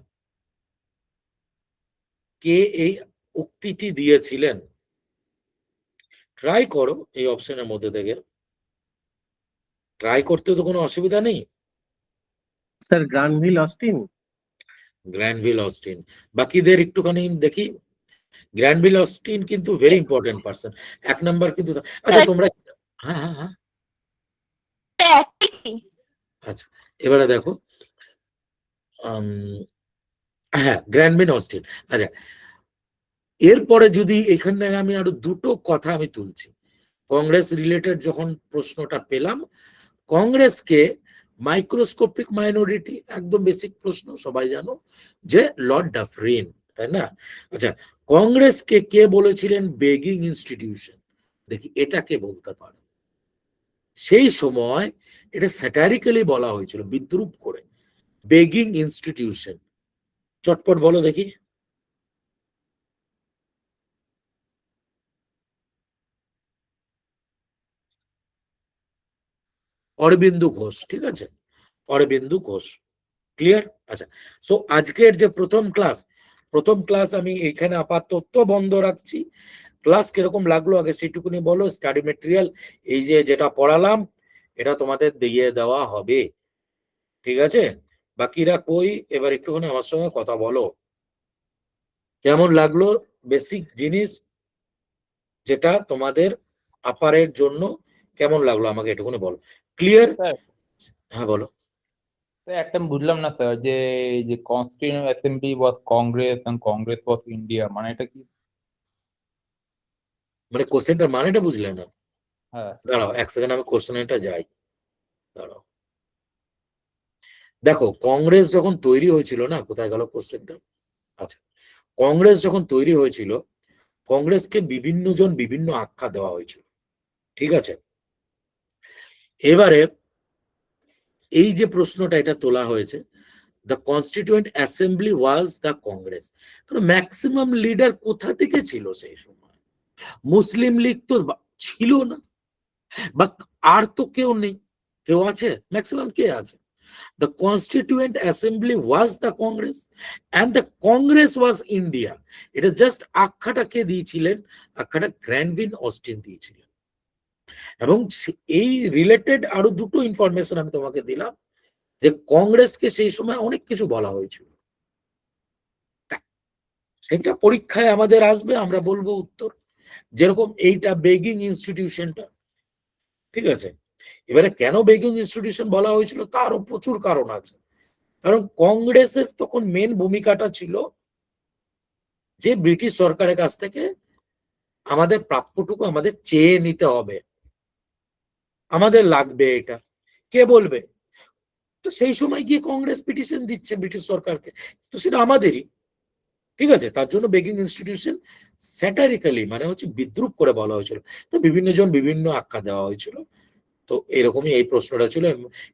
কে এই উক্তিটি দিয়েছিলেন? ট্রাই করো এই অপশনের মধ্যে থেকে, ট্রাই করতে তো কোনো অসুবিধা নেই। Sir Granville Austin. Granville Austin. বাকিদের একটুখানি দেখি। গ্র্যান্ডভিল অস্টিন কিন্তু ভেরি ইম্পর্টেন্ট পার্সন, এক নাম্বার কিন্তু। আচ্ছা তোমরা, হ্যাঁ হ্যাঁ হ্যাঁ, আচ্ছা এবারে দেখো, হ্যাঁ গ্র্যান্ডভিল অস্টিন। আচ্ছা, এরপরে যদি এখানে আমি আরো দুটো কথা আমি তুলছি, কংগ্রেস রিলেটেড যখন প্রশ্নটা পেলাম, কংগ্রেসকে মাইক্রোস্কোপিক মাইনরিটি, একদম বেসিক প্রশ্ন সবাই জানো, যে লর্ড ডাফরিন, তাই না? আচ্ছা, কংগ্রেসকে কে বলেছিলেন বেগিং ইনস্টিটিউশন? দেখি এটা কে বলতে পারে। সেই সময় এটা স্যাটারিক্যালি বলা হয়েছিল, বিদ্রুপ করে, বেগিং ইনস্টিটিউশন। চটপট বলো দেখি। অরবিন্দু ঘোষ, ঠিক আছে, অরবিন্দু ঘোষ। ক্লিয়ার? আচ্ছা, সো আজকের যে প্রথম ক্লাস আমি এখানে আপাতত বন্ধ রাখছি। ক্লাস কিরকম লাগলো আগে সেটুকুনি বলো। স্টাডি মেটেরিয়াল এই যে যেটা পড়ালাম এটা তোমাদের দিয়ে দেওয়া হবে, ঠিক আছে? বাকিরা কই, এবার একটুখানি আমার সঙ্গে কথা বলো। কেমন লাগলো বেসিক জিনিস যেটা তোমাদের আপারের জন্য কেমন লাগলো আমাকে একটুখানি বলো। ক্লিয়ার? স্যার হ্যাঁ বলো। স্যার একটা আমি বুঝলাম না স্যার, যে যে constituent assembly was Congress and Congress was India, মানে এটা কি? মানে কোশ্চেনটার মানেটা বুঝলে না? হ্যাঁ দাঁড়াও এক সেকেন্ড, আমি কোশ্চেনটা যাই, দাঁড়াও। দেখো, কংগ্রেস যখন তৈরি হয়েছিল না, কোথায় গেল কোশ্চেনটা? আচ্ছা, কংগ্রেস যখন তৈরি হয়েছিল, কংগ্রেসকে বিভিন্ন জন বিভিন্ন আখ্যা দেওয়া হয়েছিল, ঠিক আছে? এবারে এই যে প্রশ্নটা এটা তোলা হয়েছে, the constituent assembly was the Congress, কারণ ম্যাক্সিমাম লিডার কোথা থেকে ছিল সেই সময়? মুসলিম লীগ তো ছিল না, বা আর তো কেউ নেই। কেউ আছে? ম্যাক্সিমাম কে আছে? The Constituent Assembly was the Congress and the Congress was India. এটা জাস্ট আখ্যাটা কে দিয়েছিলেন? আখ্যাটা গ্র্যানভিন অস্টিন দিয়েছিলেন। এবং এই রিলেটেড আরো দুটো ইনফরমেশন আমি তোমাকে দিলাম, যে কংগ্রেসকে সেই সময় অনেক কিছু বলা হয়েছিল। সেটা পরীক্ষায় আমাদের আসবে, আমরা বলবো উত্তর। যেরকম এইটা বেগিং ইনস্টিটিউশনটা, ঠিক আছে? এবারে কেন বেগিং ইনস্টিটিউশন বলা হয়েছিল তারও প্রচুর কারণ আছে। কারণ কংগ্রেসের তখন মেন ভূমিকাটা ছিল যে ব্রিটিশ সরকারের কাছ থেকে আমাদের প্রাপ্যটুকু আমাদের চেয়ে নিতে হবে, আমাদের লাগবে এটা, কে বলবে? তো সেই সময় গিয়ে কংগ্রেস পিটিশন দিচ্ছে ব্রিটিশ সরকারকে, তো সেটা আমাদেরই, ঠিক আছে? তার জন্য বেগিং ইনস্টিটিউশন স্যাটারিক্যালি মানে হচ্ছে বিদ্রুপ করে বলা হয়েছিল, তো বিভিন্ন জন বিভিন্ন আখ্যা দেওয়া হয়েছিল। তো এরকমই এই প্রশ্নটা ছিল,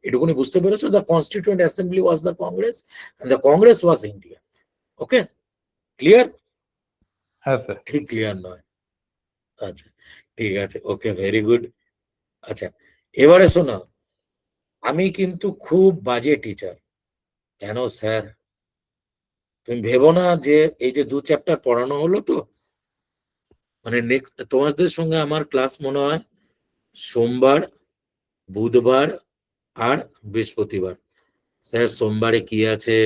এটুকুনি বুঝতে পেরেছো? The constituent assembly was the Congress and the Congress was India. Okay, clear? হ্যাঁ স্যার। ঠিক ক্লিয়ার নয়? আচ্ছা, ঠিক আছে, ওকে, ভেরি গুড। আচ্ছা, এবারে শোনো, আমি কিন্তু খুব বাজে টিচার। কেন স্যার? তুমি ভেবো না যে এই যে 2 চ্যাপ্টার পড়ানো হলো, তো মানে নেক্সট তোমাদের সঙ্গে আমার ক্লাস মনে হয় সোমবার, বুধবার আর বৃহস্পতিবার। স্যার সোমবারে কি আছে?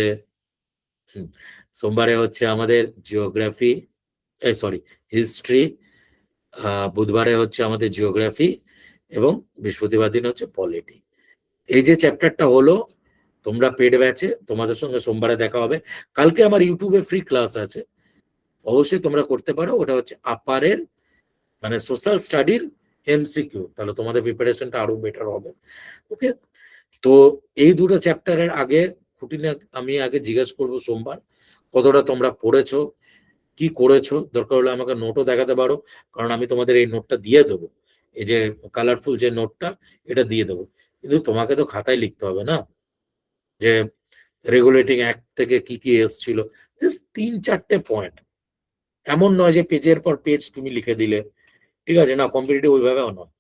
সোমবারে হচ্ছে আমাদের জিওগ্রাফি, সরি, হিস্ট্রি। বুধবারে হচ্ছে আমাদের জিওগ্রাফি, এবং বৃহস্পতিবার দিন হচ্ছে পলিটি। এই যে চ্যাপ্টারটা হলো, তোমরা পেড ব্যাচে, তোমাদের সঙ্গে সোমবারে দেখা হবে। কালকে আমার ইউটিউবে ফ্রি ক্লাস আছে, অবশ্যই তোমরা করতে পারো। ওটা হচ্ছে আপারের মানে সোশ্যাল স্টাডির এমসিকিউ, তাহলে তোমাদের প্রিপারেশনটা আরো বেটার হবে। ওকে, তো এই দুটো চ্যাপ্টারের আগে খুঁটিনা আমি আগে জিজ্ঞেস করবো সোমবার কতটা তোমরা পড়েছো, কি করেছো। দরকার হলে আমাকে নোটও দেখাতে পারো, কারণ আমি তোমাদের এই নোটটা দিয়ে দেবো, এই যে কালারফুল যে নোটটা, এটা দিয়ে দেবো। কিন্তু তোমাকে তো খাতায় লিখতে হবে না, যে রেগুলেটিং অ্যাক্ট থেকে কি কি এসছিল, জাস্ট 3-4টে পয়েন্ট। এমন নয় যে পেজের পর পেজ তুমি লিখে দিলে, ঠিক আছে? না, কম্পিটিটিভ ওইভাবেও নয়।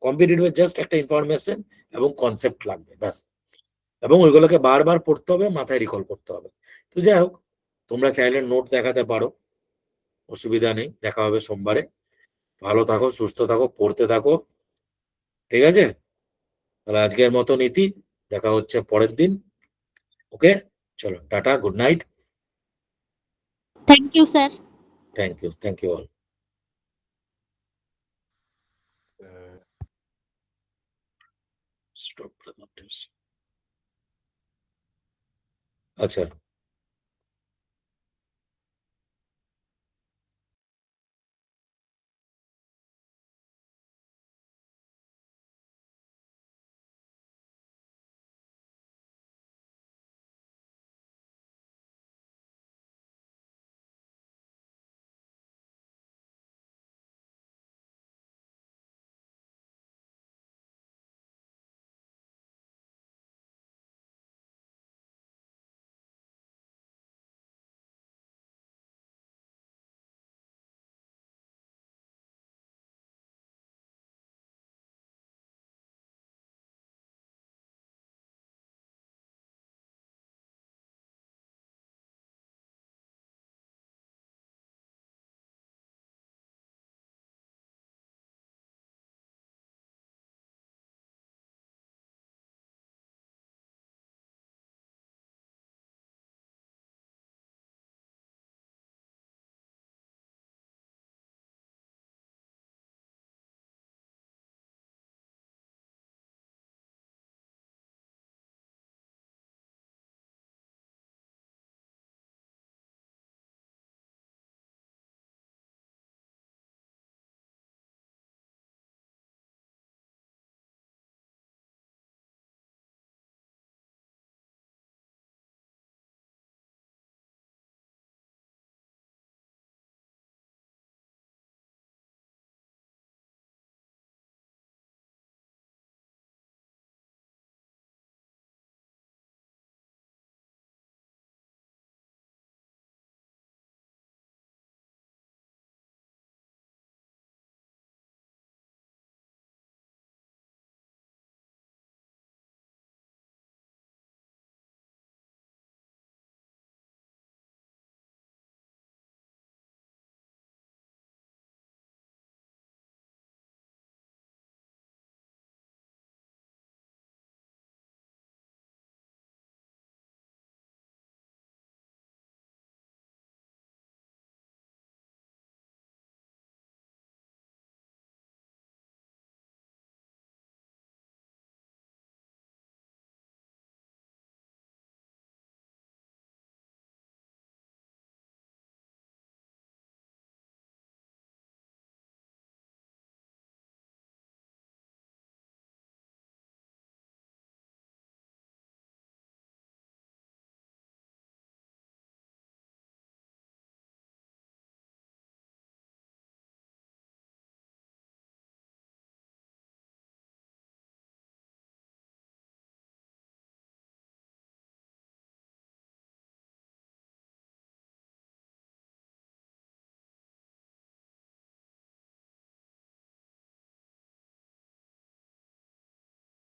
কম্পিটিটিভ জাস্ট একটা ইনফরমেশন এবং কনসেপ্ট লাগবে, ব্যাস। এবং ওইগুলোকে বারবার পড়তে হবে, মাথায় রিকল করতে হবে। তো যাই হোক, তোমরা চাইলে নোট দেখাতে পারো, অসুবিধা নেই। দেখা হবে সোমবারে। ভালো থাকো, সুস্থ থাকো, পড়তে থাকো, ঠিক আছে? তাহলে আজকের মতো নীতি, দেখা হচ্ছে পরের দিন। ওকে, চলো, tata, good night. Thank you sir. Thank you all. Stop. আচ্ছা,